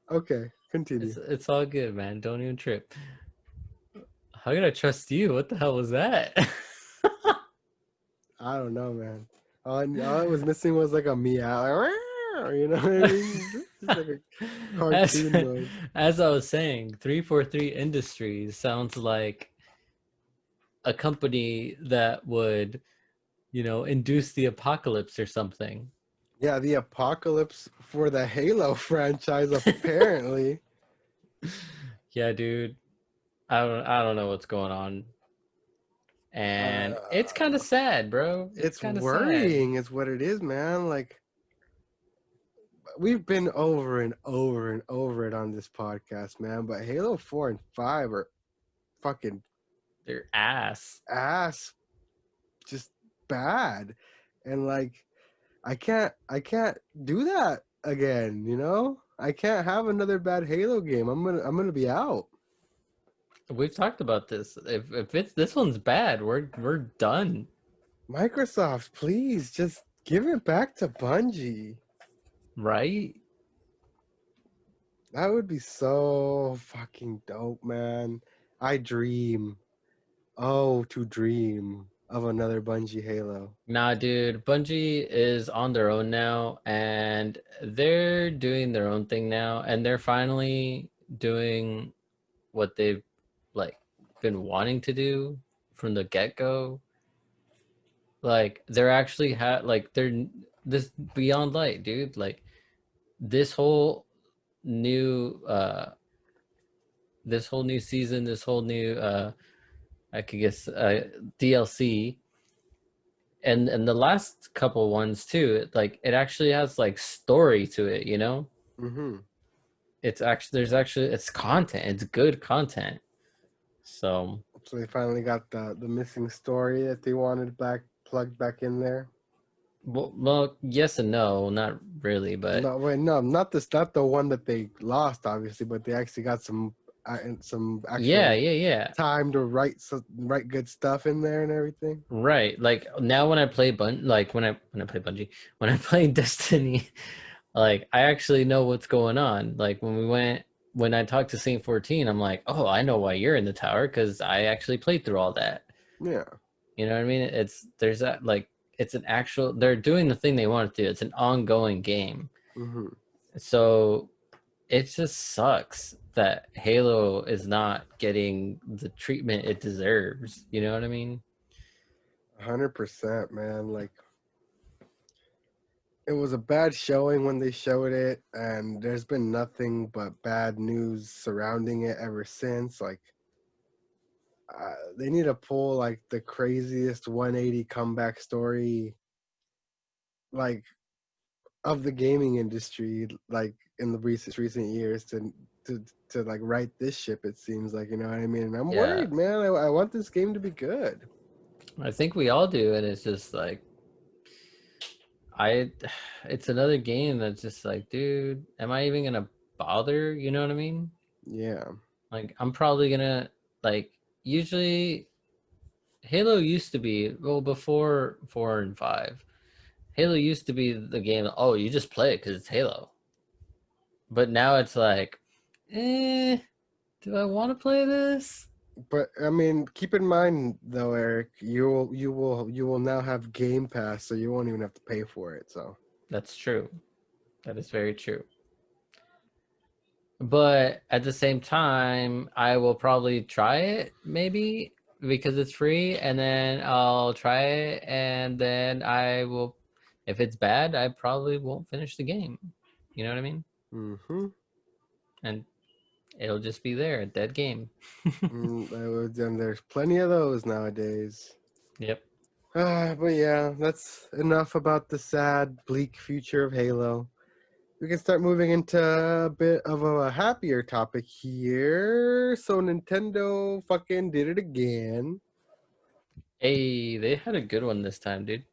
Okay, continue. It's all good, man. Don't even trip. How can I trust you? What the hell was that? I don't know, man. All it was missing was like a meow. Like, you know what I mean? It's like a cartoon noise. As I was saying, 343 Industries sounds like a company that would, induce the apocalypse or something. Yeah, the apocalypse for the Halo franchise, apparently. Yeah, dude. I don't know what's going on. And it's kind of sad, bro. It's kind of worrying is what it is, man. Like, we've been over and over and over it on this podcast, man. But Halo 4 and 5 are fucking... They're ass. Just bad. And like, I can't do that again, you know? I can't have another bad Halo game. I'm gonna be out. We've talked about this. If it's this one's bad, we're done. Microsoft, please just give it back to Bungie. Right? That would be so fucking dope, man. I dream. Oh, to dream of another Bungie Halo. Nah, dude, Bungie is on their own now, and they're doing their own thing now, and they're finally doing what they've like been wanting to do from the get-go. Like they're actually like they're this Beyond Light, dude. Like this whole new this whole new season, this whole new I could guess DLC, and the last couple ones too, like it actually has like story to it, you know. Mm-hmm. It's actually it's content, it's good content. So So they finally got the missing story that they wanted back plugged back in there. well, yes and no, not really, but No, wait, no, not this, not the one that they lost, obviously, but they actually got some yeah, actual yeah, yeah. time to write good stuff in there and everything. Right. Like now when I play like when I play Bungie, when I play Destiny, like I actually know what's going on. Like when I talked to Saint 14, I'm like, "Oh, I know why you're in the tower cuz I actually played through all that." Yeah. You know what I mean? There's that like it's an actual they're doing the thing they want to do. It's an ongoing game. Mm-hmm. So it just sucks that Halo is not getting the treatment it deserves. You know what I mean? 100%, man. Like, it was a bad showing when they showed it, and there's been nothing but bad news surrounding it ever since. Like, they need to pull like the craziest 180 comeback story, like, of the gaming industry, like in the recent years to like right this ship. It seems like, you know what I mean. And I'm Yeah. worried, man. I want this game to be good. I think we all do, and it's just like I it's another game that's just like, dude, am I even gonna bother? You know what I mean? Yeah. Like I'm probably gonna like usually Halo used to be well before 4 and 5. Halo used to be the game. Oh, you just play it because it's Halo. But now it's like, do I want to play this? But I mean, keep in mind though, Eric, you will now have Game Pass, so you won't even have to pay for it. So That's true. That is very true. But at the same time, I will probably try it maybe because it's free, and then I'll try it, and then I will. If it's bad, I probably won't finish the game. You know what I mean? mm-hmm. And it'll just be there, a dead game. And there's plenty of those nowadays. Yep. But yeah, that's enough about the sad, bleak future of Halo. We can start moving into a bit of a happier topic here. So Nintendo fucking did it again. Hey, they had a good one this time, dude.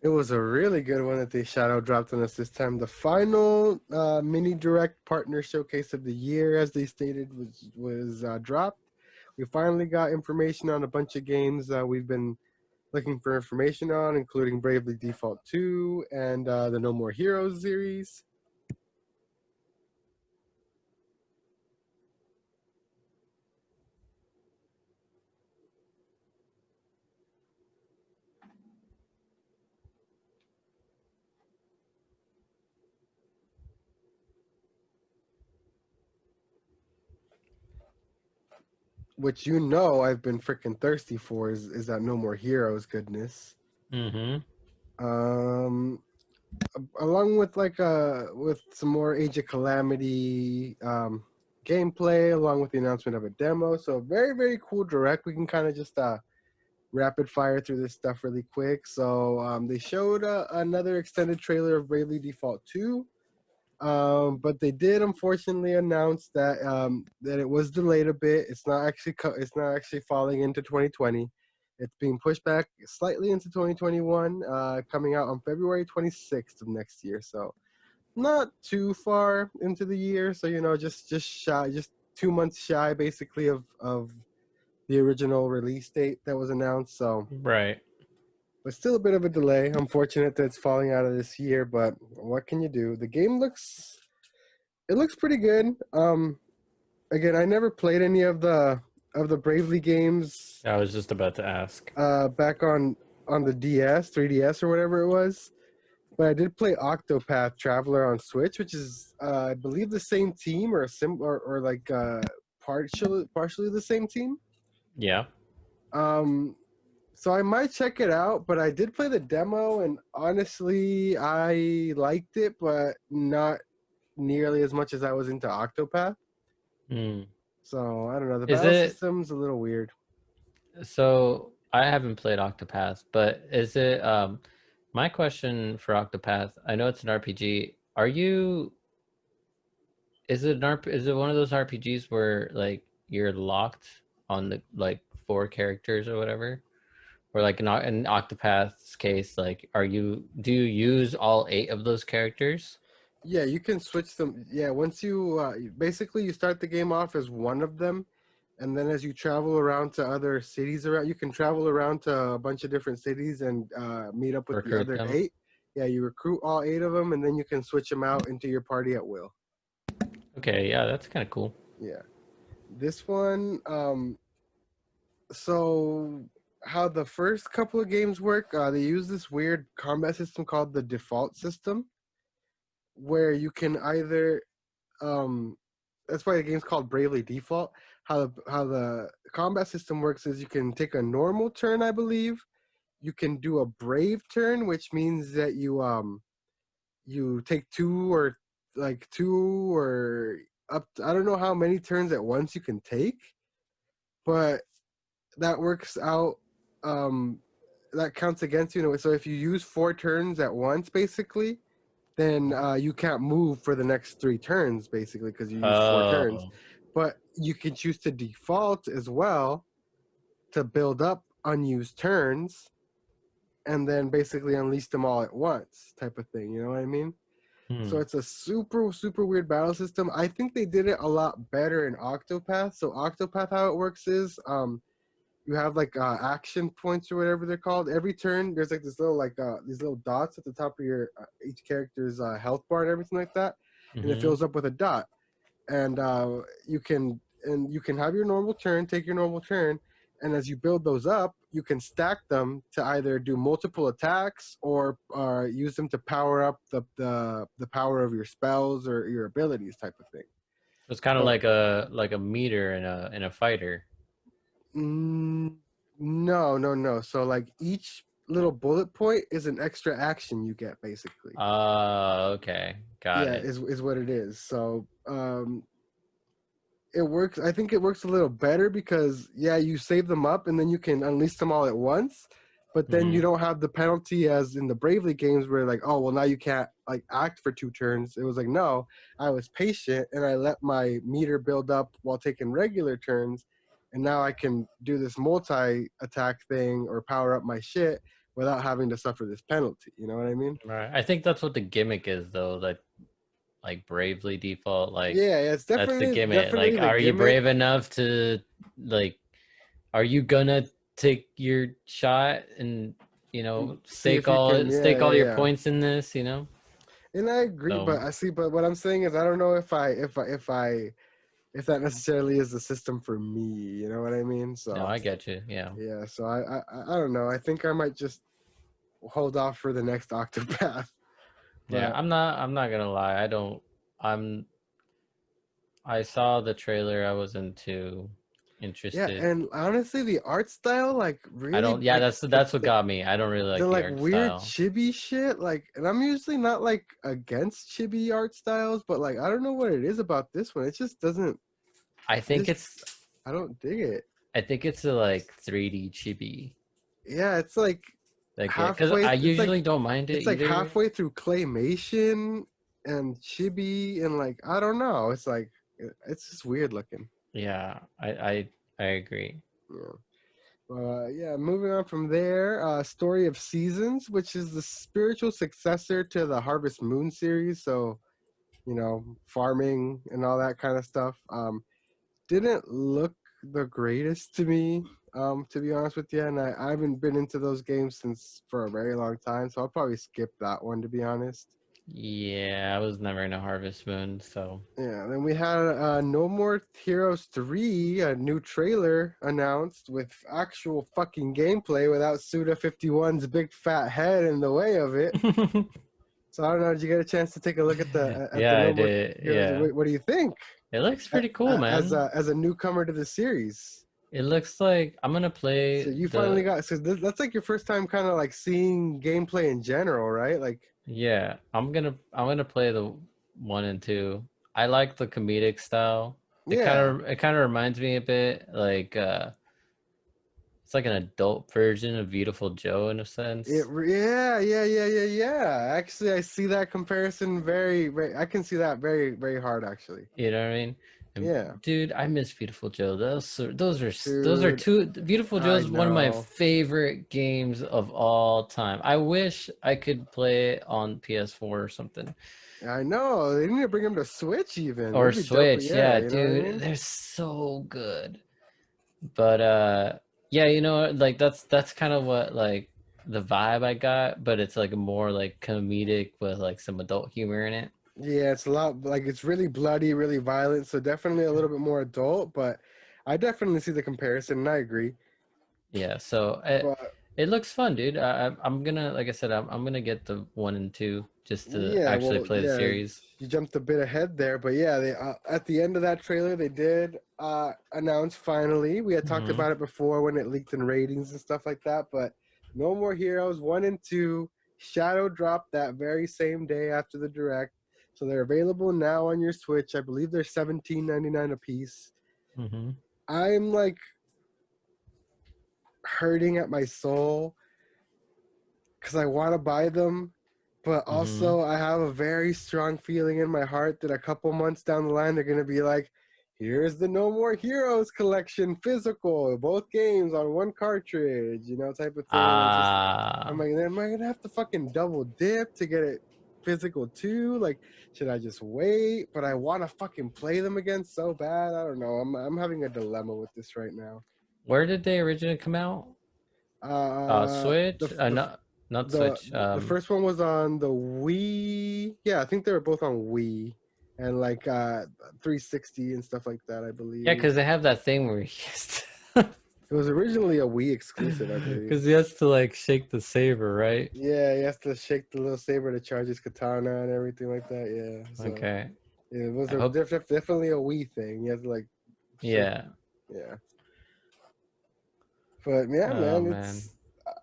It was a really good one that they shadow dropped on us this time. The final mini direct partner showcase of the year, as they stated, was dropped. We finally got information on a bunch of games we've been looking for information on, including Bravely Default 2 and the No More Heroes series. Which, you know, I've been freaking thirsty for is that No More Heroes goodness. Mm-hmm. Along with with some more Age of Calamity gameplay, along with the announcement of a demo. So very, very cool direct. We can kind of just rapid fire through this stuff really quick. So they showed another extended trailer of Bravely Default 2. But they did unfortunately announce that it was delayed a bit. It's not actually falling into 2020. It's being pushed back slightly into 2021, coming out on February 26th of next year. So not too far into the year. So, you know, just 2 months shy, basically, of the original release date that was announced. So, Right. but still a bit of a delay. Unfortunate that it's falling out of this year, but what can you do? The game looks pretty good. Again, I never played any of the Bravely games I was just about to ask. back on the DS, 3DS or whatever it was. But I did play Octopath Traveler on Switch, which is I believe the same team or like partially the same team. Yeah. Um, so I might check it out, but I did play the demo, and honestly, I liked it, but not nearly as much as I was into Octopath. Hmm. So I don't know. The Is battle it system's a little weird. so? I haven't played Octopath, but is it? My question for Octopath. I know it's an RPG. Are you? Is it Is it one of those RPGs where like you're locked on the like four characters or whatever? Or like in Octopath's case, like do you use all eight of those characters? Yeah, you can switch them. Yeah, once basically you start the game off as one of them, and then as you travel around to other cities around, you can travel around to a bunch of different cities and meet up with the Recruit other them? eight. Yeah, you recruit all eight of them, and then you can switch them out into your party at will. Okay, yeah, that's kind of cool. Yeah, this one. So how the first couple of games work? They use this weird combat system called the default system, where you can either that's why the game's called Bravely Default. How the combat system works is you can take a normal turn, I believe. You can do a brave turn, which means that you take two or I don't know how many turns at once you can take, but that works out. Um, that counts against you. So if you use 4 turns at once, basically, then you can't move for the next 3 turns, basically, because you used 4 turns. Oh. But you can choose to default as well to build up unused turns and then basically unleash them all at once, type of thing. You know what I mean? So Hmm. it's a super, super weird battle system. I think they did it a lot better in Octopath. So Octopath, how it works is you have like action points or whatever they're called. Every turn, there's like these little dots at the top of your each character's health bar and everything like that, and it Mm-hmm. fills up with a dot. And you can have your normal turn, take your normal turn, and as you build those up, you can stack them to either do multiple attacks or use them to power up the power of your spells or your abilities, type of thing. It's kind of So like a meter in a fighter. Mm, no, no, no. So like each little bullet point is an extra action you get, basically. Okay, got Yeah, it. is what it is. So it works. I think it works a little better because yeah, you save them up and then you can unleash them all at once. But then Mm-hmm. you don't have the penalty as in the Bravely games where like, oh well, now you can't like act for 2 turns. It was like no, I was patient and I let my meter build up while taking regular turns, and now I can do this multi attack thing or power up my shit without having to suffer this penalty. You know what I mean? Right. I think that's what the gimmick is, though. Like bravely default. Like Yeah, it's that's the gimmick. definitely Like, the are you gimmick. brave enough to like? Are you gonna take your shot and See if you can. Yeah, stake all yeah, your yeah. points in this? And I agree, So but I see. But what I'm saying is, I don't know if that necessarily is the system for me. You know what I mean? no, So I get you. Yeah. yeah. So I don't know. I think I might just hold off for the next Octopath. Yeah, But I'm not gonna lie. I'm I saw the trailer. I wasn't too yeah, interested. and honestly, the art style, like I really, don't. Yeah, like that's what got me. I don't really the like the like art weird style. chibi shit. Like, and I'm usually not like against chibi art styles, but like I don't know what it is about this one. It just doesn't. I It think just it's I don't dig it. I think it's a like 3D chibi. Yeah, it's like Like, because halfway. I usually don't mind it It's like either. halfway through claymation and chibi and like I don't know. It's like it's just weird looking. Yeah, I agree. Yeah. Yeah, moving on from there, Story of Seasons, which is the spiritual successor to the Harvest Moon series. So, farming and all that kind of stuff. didn't look the greatest to me, to be honest with you. And I haven't been into those games since for a very long time, so I'll probably skip that one, to be honest. Yeah, I was never in a Harvest Moon, so Yeah, then we had No More Heroes 3, a new trailer announced with actual fucking gameplay without Suda51's big fat head in the way of it. So I don't know, did you get a chance to take a look at the yeah, I No More did. Heroes? Yeah, What do you think it looks pretty cool, as man. a newcomer to the series? It looks like I'm gonna So play you finally the got that's like your first time kind of like seeing gameplay in general, right? Like yeah. I'm gonna play the 1 and 2. I like the comedic style. yeah. It kind of reminds me a bit like it's like an adult version of Beautiful Joe in a sense. Yeah. Actually, I see that comparison very. I can see that very hard, actually. You know what I mean? And Yeah, dude, I miss Beautiful Joe. Those are dude, two. Beautiful Joe I is one of my know, favorite games of all time. I wish I could play it on PS4 or something I know. They need to bring him to Switch, even. or That'd be dope. Switch. Yeah, Yeah, you know what I dude, mean? they're so good. But yeah, you know, like that's kind of what like the vibe I got, but it's like more like comedic with like some adult humor in it. Yeah, it's a lot. Like it's really bloody, really violent. So definitely a little bit more adult. But I definitely see the comparison, and I agree. Yeah, so But it looks fun, dude. I'm gonna, like I said, I'm gonna get the 1 and 2 just to yeah, actually well, play the yeah, series. you jumped a bit ahead there, but yeah, they at the end of that trailer, they did announce finally. We had talked Hmm. about it before when it leaked in ratings and stuff like that, but No More Heroes 1 and 2 shadow dropped that very same day after the direct, so they're available now on your Switch. I believe they're $17.99 a piece. Hmm. I'm like hurting at my soul because I want to buy them, but Hmm. also I have a very strong feeling in my heart that a couple months down the line they're gonna be like, "Here's the No More Heroes collection, physical, both games on one cartridge," type of thing. And I'm Ah, like, am I gonna have to fucking double dip to get it physical too? Like, should I just wait? But I want to fucking play them again so bad. I don't know. I'm having a dilemma with this right now. where did they originally come out? The Switch? the Not the Switch. the first one was on the Wii. Yeah, I think they were both on Wii and like 360 and stuff like that, I Yeah, believe. because they have that thing where It was originally a Wii exclusive, I believe. because he has to like shake the saber, right? Yeah, he has to shake the little saber to charge his katana and everything like that. Yeah, so Okay. yeah, it was I hope. definitely a Wii thing. You have to like shake. Yeah. Yeah, but yeah, Oh man, man.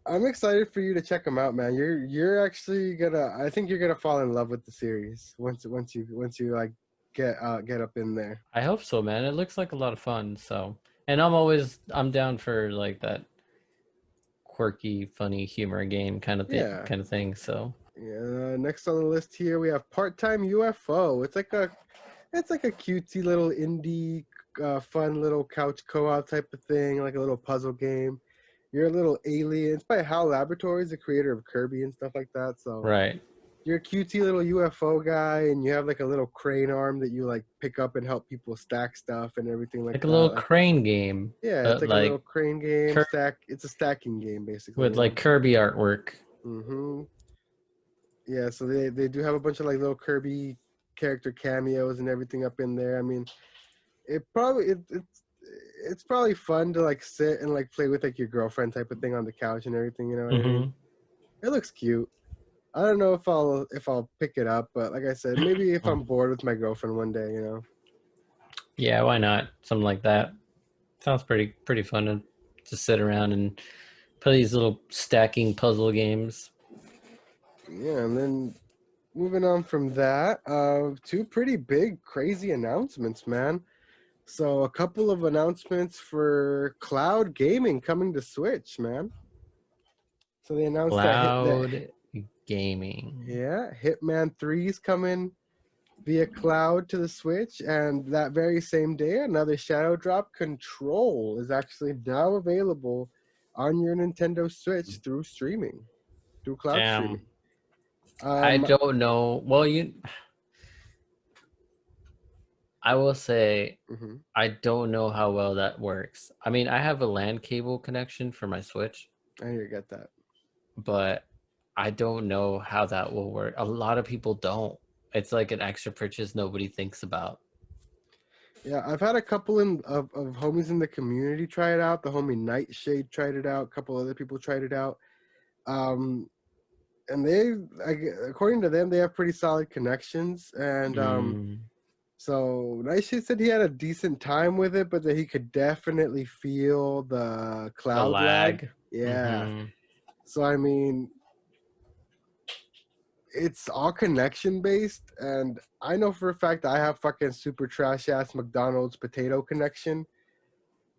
I'm excited for you to check them out, man. You're actually gonna. I think you're gonna fall in love with the series once you like get up in there. I hope so, man. It looks like a lot of fun. So, and I'm down for like that quirky, funny humor game Yeah, kind of thing. So, yeah. Next on the list here we have Part-Time UFO. It's like a cutesy little indie, fun little couch co-op type of thing, like a little puzzle game. You're a little alien. It's by HAL Laboratories, the creator of Kirby and stuff like that. So right, you're a cutesy little UFO guy, and you have like a little crane arm that you like pick up and help people stack stuff and everything like like a little that. Like crane game, yeah, it's but like a little like crane game. Kirby, It's a stacking game basically. with like Kirby artwork. Hmm. Yeah, so they do have a bunch of like little Kirby character cameos and everything up in there. I mean, it's probably fun to like sit and like play with like your girlfriend type of thing on the couch and everything. You know what I mean? Hmm. It looks cute. I don't know if I'll pick it up, but like I said, maybe if I'm bored with my girlfriend one day. Yeah, why not? Something like that. Sounds pretty fun to just sit around and play these little stacking puzzle games. Yeah, and then moving on from that, two pretty big crazy announcements, man. So a couple of announcements for cloud gaming coming to Switch, man. So they announced that Cloud gaming. yeah, Hitman 3 is coming via cloud to the Switch, and that very same day, another Shadow Drop Control is actually now available on your Nintendo Switch through cloud Damn. streaming. I Um, don't know. Well, I will say Hmm. I don't know how well that works. I mean, I have a LAN cable connection for my Switch, I hear you get that. but I don't know how that will work. A lot of people don't. It's like an extra purchase nobody thinks about. Yeah, I've had a couple of homies in the community try it out. The homie Nightshade tried it out. A couple other people tried it out. Um, and according to them, they have pretty solid connections. And Mm, so Nightshade said he had a decent time with it, but that he could definitely feel the the cloud lag. lag. Yeah. Hmm. So I mean, it's all connection based, and I know for a fact I have fucking super trash ass McDonald's potato connection.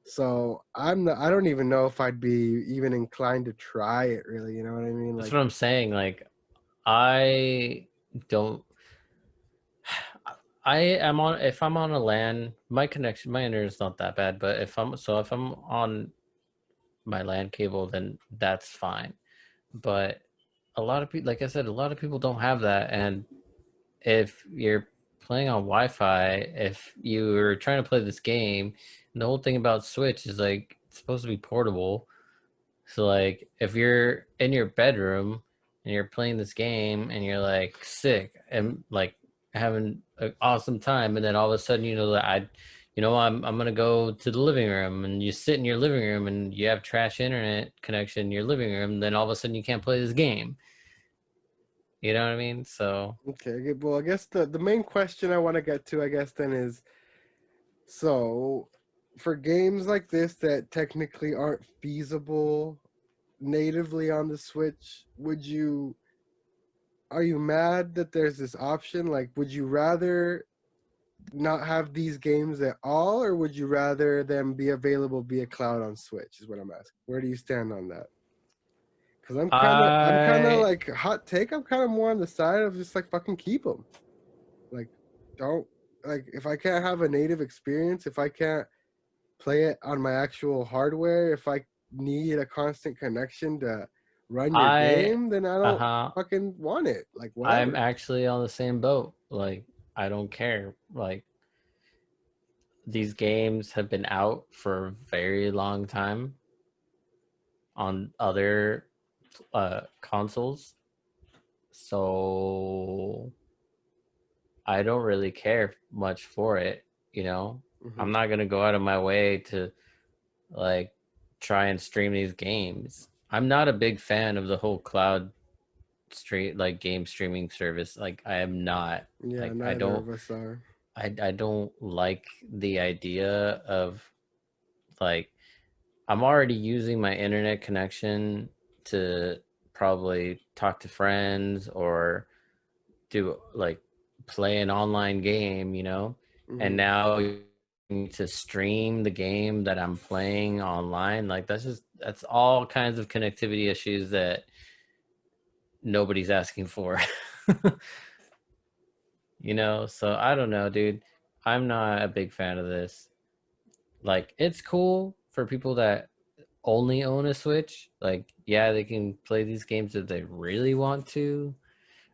So I don't even know if I'd be even inclined to try it really, you know what I mean? That's Like, what I'm saying. Like, I don't. I am on. If I'm on a LAN, my connection, my internet is not that bad. But if I'm on my LAN cable, then that's fine. But a lot of people, like I said, a lot of people don't have that. And if you're playing on Wi-Fi, if you're trying to play this game, and the whole thing about Switch is like it's supposed to be portable. So like if you're in your bedroom and you're playing this game and you're like sick and like having an awesome time, and then all of a sudden you know that I'm gonna go to the living room, and you sit in your living room and you have trash internet connection in your living room, then all of a sudden you can't play this game. You know what I mean? So okay, well, I guess the main question I want to get to, I guess, then is, so for games like this that technically aren't feasible natively on the Switch, are you mad that there's this option? Like, would you rather not have these games at all, or would you rather them be available via cloud on Switch? Is what I'm asking. Where do you stand on that? Because I'm kind of I like hot take. I'm kind of more on the side of just like fucking keep them. Like, don't like if I can't have a native experience, if I can't play it on my actual hardware, if I need a constant connection to run your I game, then I don't uh-huh. fucking want it. Like, I'm whatever. actually on the same boat. Like I don't care. Like these games have been out for a very long time on other consoles, so I don't really care much for it. You know, Hmm. I'm not gonna go out of my way to like try and stream these games. I'm not a big fan of the whole cloud stream like game streaming service. Like I am not. Yeah, Like neither of us are. I don't like the idea of like I'm already using my internet connection to probably talk to friends or do like play an online game, you know, and Hmm. now you need to stream the game that I'm playing online. Like that's all kinds of connectivity issues that nobody's asking for. You know, so I don't know, dude. I'm not a big fan of this. Like it's cool for people that only own a Switch. Like, yeah, they can play these games if they really want to,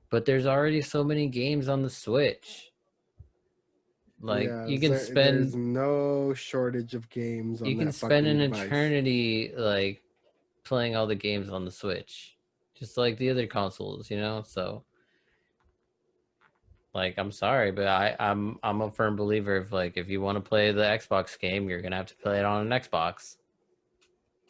but there's already so many games on the Switch. Like, Yeah, there's no shortage of games you on can that spend fucking an device. eternity like playing all the games on the Switch, just like the other consoles, you know. So, like, I'm sorry, but I'm a firm believer of like if you want to play the Xbox game, you're gonna have to play it on an Xbox.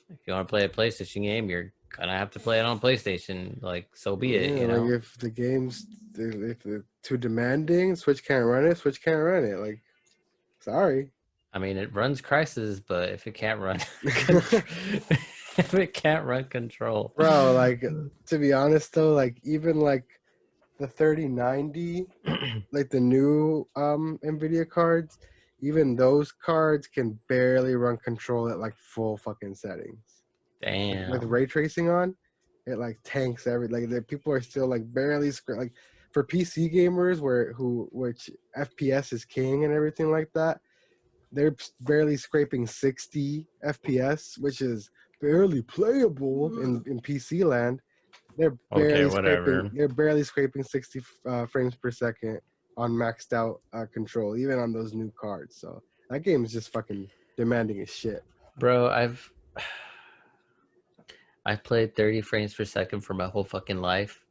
If you want to play a PlayStation game, you're gonna have to play it on PlayStation. Like, so be it, Yeah, you like know. if the game's if it's too demanding, Switch can't run it. Switch can't run it. Like, sorry. I mean, it runs Crisis, but if it can't run, if it can't run Control, Bro, like to be honest though, like even like the 3090, like the new Nvidia cards, even those cards can barely run Control at like full fucking settings. With damn. ray tracing on, it like tanks every like the people are still like barely like for PC gamers which FPS is king and everything like that. They're barely scraping 60 FPS, which is barely playable in PC land. Okay, whatever. They're barely scraping 60 frames per second on maxed out control, even on those new cards. So that game is just fucking demanding as shit. Bro, I've played 30 frames per second for my whole fucking life.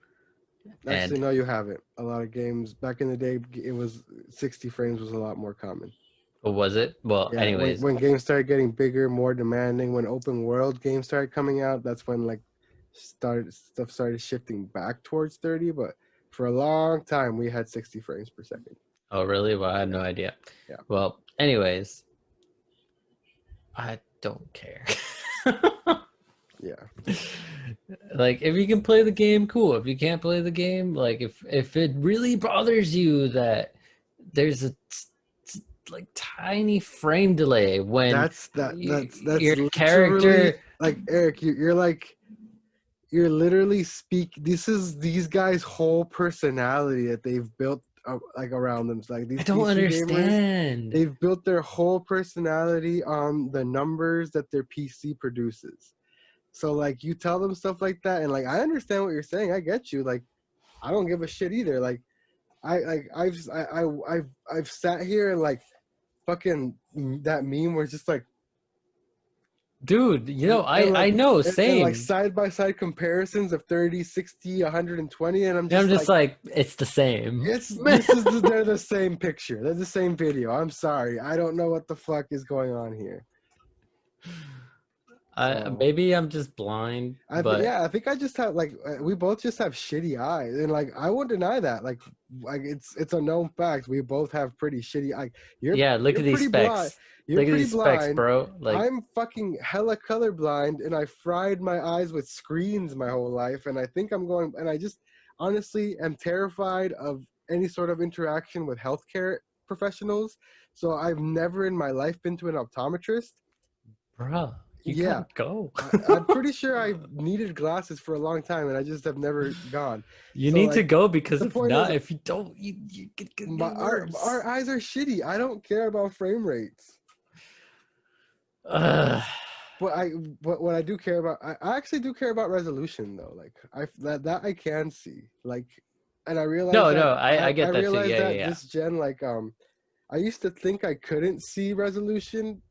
Actually, And no, you haven't. A lot of games back in the day, it was 60 frames was a lot more common. what was it? Well, Yeah, anyways, when games started getting bigger, more demanding, when open world games started coming out, that's when like stuff started shifting back towards 30. But for a long time, we had 60 frames per second. oh really? Well, I had Yeah. no idea. Yeah. Well, anyways, I don't care. Yeah. Like if you can play the game, cool. If you can't play the game, like if it really bothers you that there's a like tiny frame delay when That's your literally character. like Eric. You're literally these guys' whole personality that they've built like around them. Like I these don't PC gamers, understand. they've built their whole personality on the numbers that their PC produces. So like you tell them stuff like that, and like I understand what you're saying. I get you. Like I don't give a shit either. Like I've sat here and like fucking that meme where it's just like Dude, you know, and I know, and like same. side by side comparisons of 30, 60, 120, and I'm And I'm just just like like, it's the same. they're the same picture. They're the same video. I'm sorry. I don't know what the fuck is going on here. So Maybe I'm just blind, but I think I just have like we both just have shitty eyes, and like I won't deny that. Like it's a known fact. We both have pretty shitty. Like yeah, look you're at these pretty blind. specs. You're Look at pretty these specs, blind. bro. Like, I'm fucking hella colorblind, and I fried my eyes with screens my whole life. And I think I'm going. And I just honestly am terrified of any sort of interaction with healthcare professionals. So I've never in my life been to an optometrist. bro, you Yeah, gotta go. I'm pretty sure I needed glasses for a long time, and I just have never gone. You So need to like go because the if point is, not, if you don't, you could get worse. our eyes are shitty. I don't care about frame rates. Ugh. But what I do care about, I actually do care about resolution though. Like that I can see. Like, and I realize No, that I I get that too. realize Yeah, that yeah, this gen like I used to think I couldn't see resolution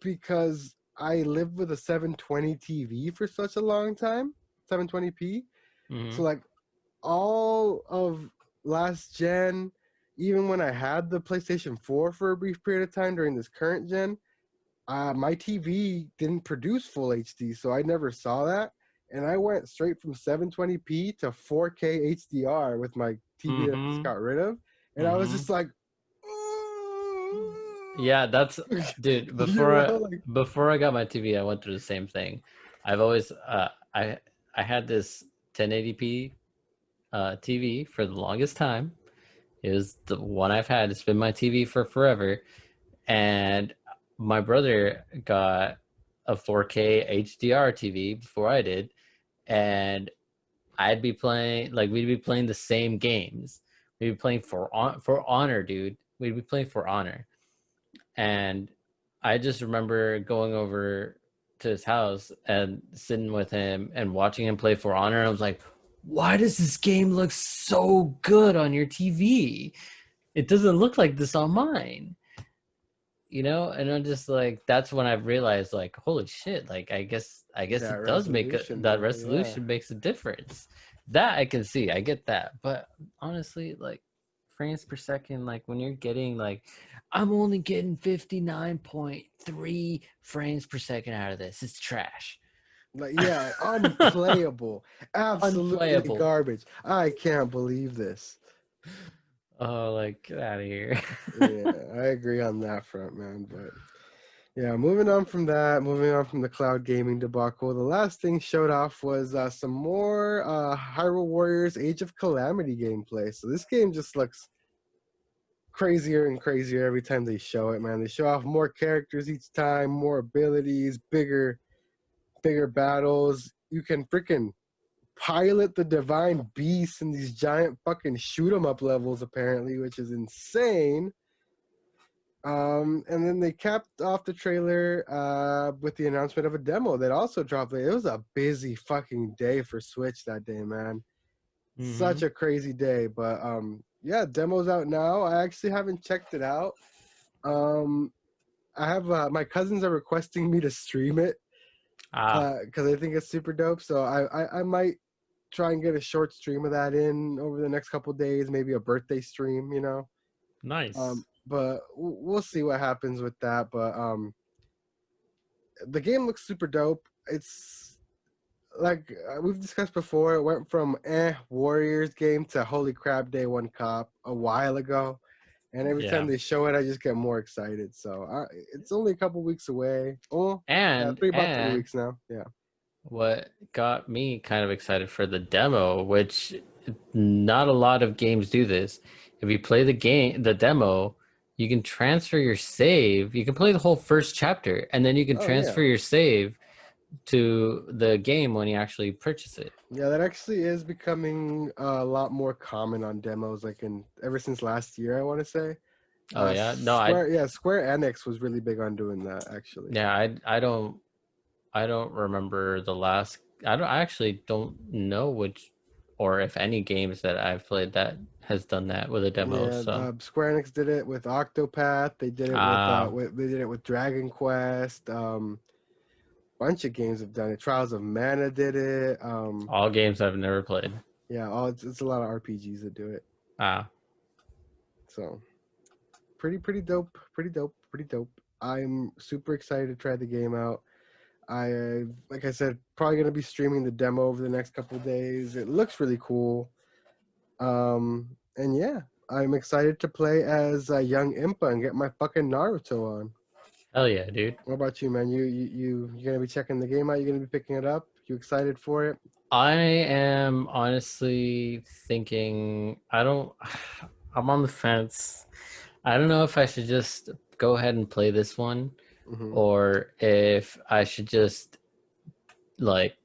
because I lived with a 720 TV for such a long time, 720p. yeah. So like all of last gen, even when I had the PlayStation 4 for a brief period of time during this current gen, my TV didn't produce full HD, so I never saw that. And I went straight from 720p to 4K HDR with my TV that I just Mm-hmm. got rid of, and I was Mm-hmm. just like, Yeah, that's dude. you know, like Before I got my TV, I went through the same thing. I've always I had this 1080p TV for the longest time. It was the one I've had. It's been my TV for forever. And my brother got a 4K HDR TV before I did, and I'd be playing like we'd be playing the same games. We'd be playing for honor, dude. We'd be playing for honor. And I just remember going over to his house and sitting with him and watching him play For Honor. And I was like, why does this game look so good on your TV? It doesn't look like this on mine. You know, and I'm just like, that's when I've realized, like, holy shit, like I guess that it does make resolution, that though, yeah. resolution makes a difference. That I can see, I get that. But honestly, like frames per second, like when you're getting like I'm only getting 59.3 frames per second out of this. It's trash. Like, yeah, unplayable. Absolutely Unplayable. garbage. I can't believe this. Oh, like get out of here. Yeah, I agree on that front, man. But yeah, moving on from that, moving on from the cloud gaming debacle, the last thing showed off was some more Hyrule Warriors Age of Calamity gameplay. So this game just looks crazier and crazier every time they show it, man. They show off more characters each time, more abilities, bigger battles. You can freaking pilot the divine beasts in these giant fucking shoot 'em up levels apparently, which is insane. And then they capped off the trailer with the announcement of a demo that also dropped. It was a busy fucking day for Switch that day, man. Such a crazy day, but Yeah, demo's out now. I actually haven't checked it out. Um, I have my cousins are requesting me to stream it Ah, because I think it's super dope. So I might try and get a short stream of that in over the next couple days, maybe a birthday stream, you know. nice. But we'll see what happens with that. But the game looks super dope. It's like we've discussed before. It went from Warriors game to holy crap day one cop a while ago, and every time Yeah. they show it, I just get more excited. So it's only a couple weeks away. Oh, yeah, about 3 weeks now. Yeah. What got me kind of excited for the demo, which not a lot of games do this. If you play the demo, you can transfer your save. You can play the whole first chapter, and then you can Oh yeah. transfer your save to the game when you actually purchase it. Yeah, that actually is becoming a lot more common on demos. Like ever since last year, I want to say. Oh yeah, no, Square Enix was really big on doing that actually. I don't remember the last. I actually don't know which or if any games that I've played that has done that with a demo. Yeah, So Square Enix did it with Octopath. They did it ah, they did it with Dragon Quest. Bunch of games have done it. Trials of Mana did it. all games I've never played. Yeah, it's a lot of RPGs that do it. Ah, So pretty dope. Pretty dope. Pretty dope. I'm super excited to try the game out. Like I said, probably gonna be streaming the demo over the next couple of days. It looks really cool. And yeah, I'm excited to play as a young Impa and get my fucking Naruto on. hell yeah, dude. What about you, man? You gonna be checking the game out? You gonna be picking it up? You excited for it? I am honestly thinking I don't. I'm on the fence. I don't know if I should just go ahead and play this one, Hmm. or if I should just like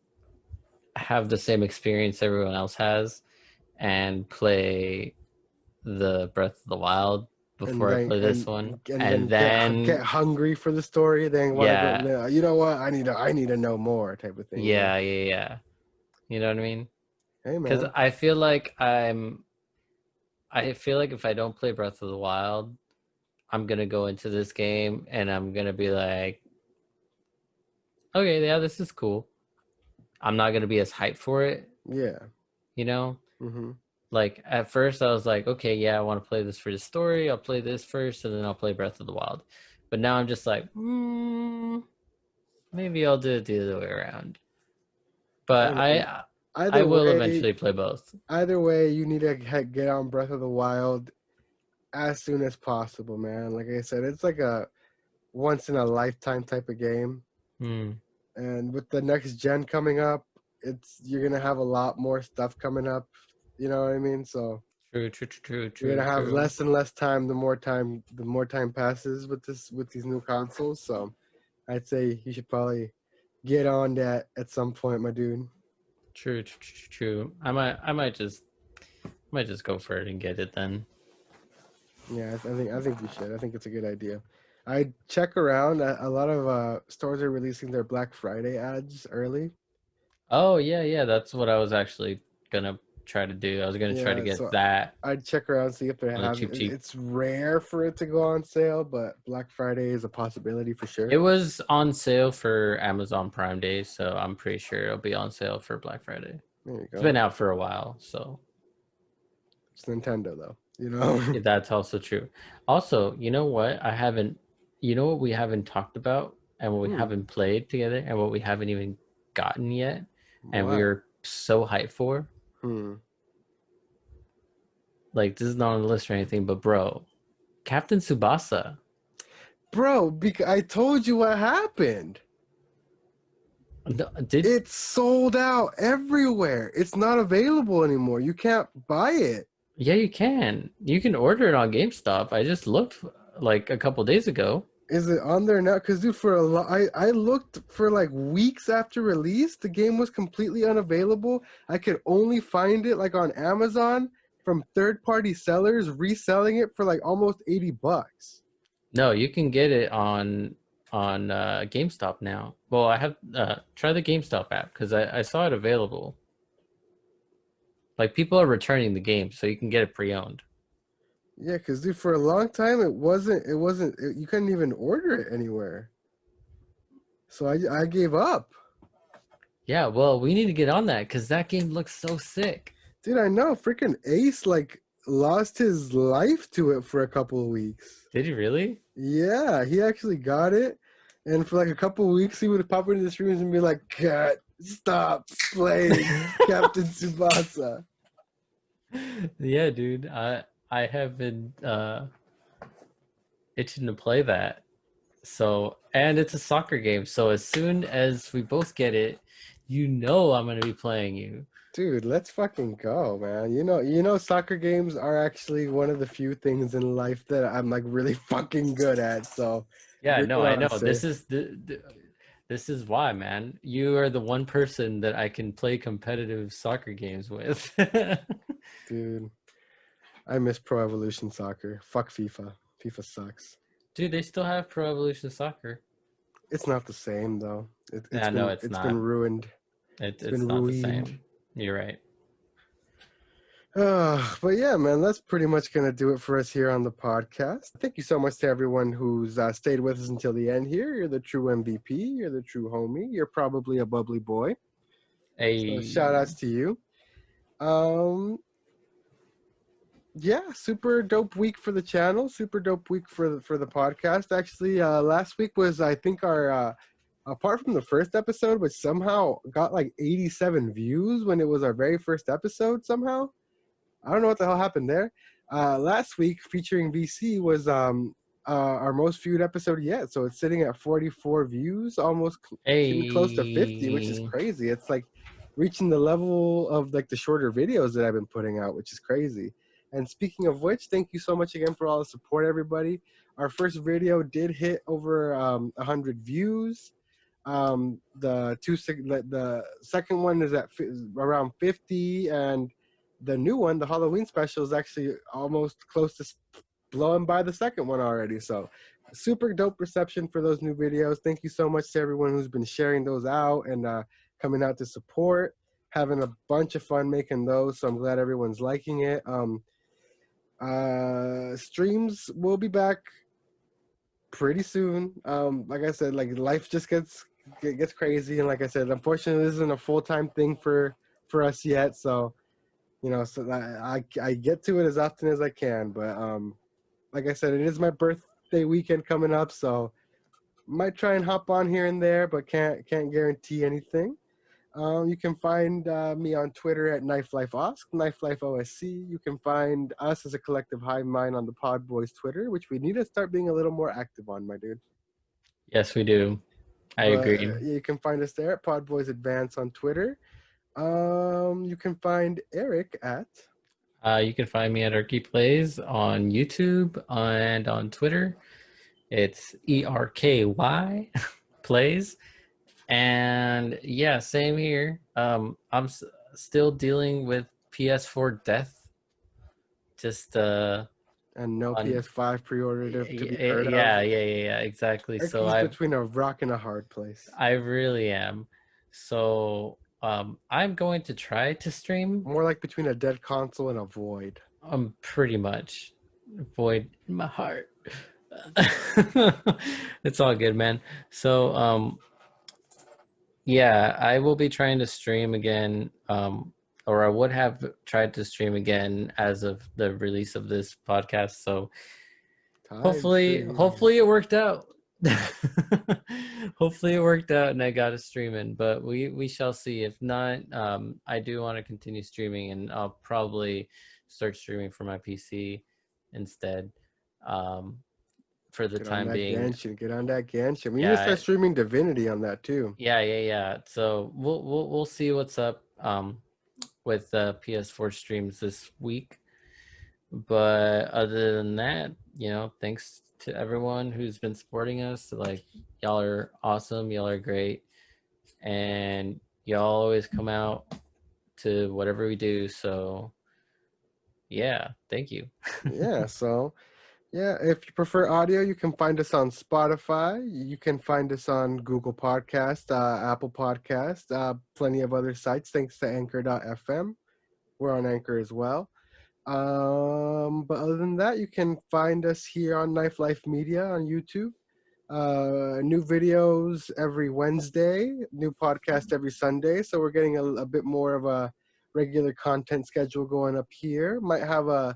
have the same experience everyone else has and play the Breath of the Wild And before I then play this one, and and then then get hungry for the story. Then want to yeah, go. You know what? I need to know more type of thing. Yeah. yeah. You know what I mean? Hey, Because man. I feel like if I don't play Breath of the Wild, I'm gonna go into this game and I'm gonna be like, okay, yeah, this is cool. I'm not gonna be as hyped for it, Yeah. you know? Hmm. Like at first I was like, okay, yeah, I want to play this for the story. I'll play this first and then I'll play Breath of the Wild. But now I'm just like, maybe I'll do it the other way around. Hey, But man. I Either will way, eventually play both. you need to get on Breath of the Wild as soon as possible, man. Like I said, it's like a once in a lifetime type of game. Hmm. And with the next gen coming up, you're gonna have a lot more stuff coming up. You know what I mean? So you're gonna have True. less and less time the more time passes with these new consoles. So I'd say you should probably get on that at some point, my dude. True. I might just go for it and get it then. Yeah, I think you should. I think it's a good idea. I check around. A lot of stores are releasing their Black Friday ads early. Oh yeah. That's what I was actually gonna try to do. I was gonna try to Yeah, get so that I'd check around see if they on the have it. cheap. It's rare for it to go on sale, but Black Friday is a possibility for It sure. was on sale for Amazon Prime Day, so I'm pretty sure it'll be on sale for Black Friday. There you It's go. been out for a while, so It's Nintendo though, you know. that's also true. Also, you know what? You know what we haven't talked about and what we Hmm. haven't played together and what we haven't even gotten yet, and we What? were so hyped for. Hmm. Like this is not on the list or anything, but bro, Captain Tsubasa. Bro, because I told you what happened. Did It's sold out everywhere. It's not available anymore. You can't buy it. Yeah, you can. You can order it on GameStop. I just looked like a couple days ago. Is it on there now? Because dude, for a lot, I looked for like weeks after release. The game was completely unavailable. I could only find it like on Amazon from third-party sellers reselling it for like almost $80. No, you can get it on GameStop now. Well, I have try the GameStop app because I saw it available. Like people are returning the game, so you can get it pre-owned. Yeah, because dude, for a long time you couldn't even order it anywhere. So I gave up. Yeah, well, we need to get on that because that game looks so sick. Dude, I know freaking Ace like lost his life to it for a couple of weeks. Did you really? Yeah, he actually got it. And for like a couple of weeks he would pop into the streams and be like, "Cat, stop playing Captain Tsubasa." Yeah, dude. I have been itching to play that. So, and it's a soccer game. So as soon as we both get it, you know I'm gonna be playing you. Dude, let's fucking go, man. You know, soccer games are actually one of the few things in life that I'm like really fucking good at. So Yeah, bring no, it I on, know. sir. This is why, man. You are the one person that I can play competitive soccer games with. Dude, I miss Pro Evolution Soccer. Fuck FIFA. FIFA sucks. Dude, they still have Pro Evolution Soccer. It's not the same though. Yeah, no, it's It's been not. ruined. It's been It's not the ruined. same. You're right. But yeah, man, that's pretty much gonna do it for us here on the podcast. Thank you so much to everyone who's stayed with us until the end here. You're the true MVP. You're the true homie. You're probably a bubbly boy. So shout Hey, outs to you. Um, yeah, super dope week for the channel. Super dope week for the podcast. Actually, last week was I think our apart from the first episode, which somehow got like 87 views when it was our very first episode. Somehow, I don't know what the hell happened there. Last week featuring VC was our most viewed episode yet. So it's sitting at 44 views, almost getting close to 50, which is hey. crazy. It's like reaching the level of like the shorter videos that I've been putting out, which is crazy. And speaking of which, thank you so much again for all the support, everybody. Our first video did hit over 100 views. The second one is at around 50, and the new one, the Halloween special, is actually almost close to blowing by the second one already. So super dope reception for those new videos. Thank you so much to everyone who's been sharing those out and coming out to support. Having a bunch of fun making those, so I'm glad everyone's liking it. Streams will be back pretty soon. Like I said, like life just gets crazy, and like I said, unfortunately, this isn't a full-time thing for us yet. So so I get to it as often as I can. But like I said, it is my birthday weekend coming up, so might try and hop on here and there, but can't guarantee anything. You can find me on Twitter at KnifeLifeOsc, KnifeLifeOSC. You can find us as a collective hive mind on the PodBoyz Twitter, which we need to start being a little more active on, my dude. Yes, we do. I But agree. you can find us there at PodBoyz Advance on Twitter. You can find Eric at You can find me at Erky Plays on YouTube and on Twitter. It's ERKY Plays. And yeah, same here. Still dealing with PS4 death. Just and no on PS5 pre-order to be heard of. yeah, exactly. So Erky's between a rock and a hard place. I really am. So I'm going to try to stream. More like between a dead console and a void. Pretty much void in my heart. It's all good, man. So yeah, I will be trying to stream again, or I would have tried to stream again as of the release of this podcast. So hopefully it worked out. Hopefully it worked out and I got a stream in, but we shall see. If not, I do want to continue streaming, and I'll probably start streaming from my PC instead. For the time being. Get on that Genshin. We need Yeah, to start streaming Divinity on that too. yeah. So we'll see what's up with PS4 streams this week. But other than that, thanks to everyone who's been supporting us. Like, y'all are awesome, y'all are great, and y'all always come out to whatever we do. So yeah, thank you. Yeah, so yeah, if you prefer audio, you can find us on Spotify. You can find us on Google Podcast, Apple Podcast, plenty of other sites, thanks to Anchor.fm. We're on Anchor as well. But other than that, you can find us here on Knife Life Media on YouTube. New videos every Wednesday, new podcast every Sunday. So we're getting a bit more of a regular content schedule going up here. Might have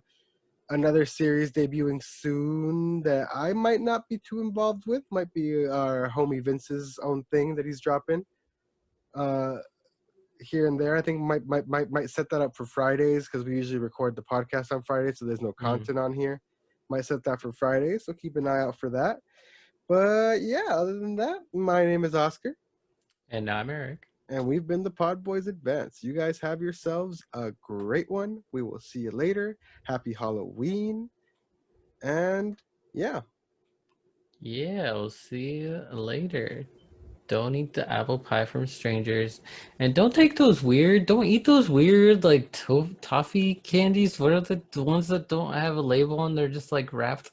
another series debuting soon that I might not be too involved with. Might be our homie Vince's own thing that he's dropping. Here and there. I think might set that up for Fridays because we usually record the podcast on Fridays, so there's no content on here. Might set that for Fridays, so keep an eye out for that. But yeah, other than that, my name is Oscar. And I'm Eric. And we've been the PodBoyz Advance. You guys have yourselves a great one. We will see you later. Happy Halloween. And yeah. Yeah, we'll see you later. Don't eat the apple pie from strangers. And don't eat those weird like toffee candies. What are the ones that don't have a label and they're just like wrapped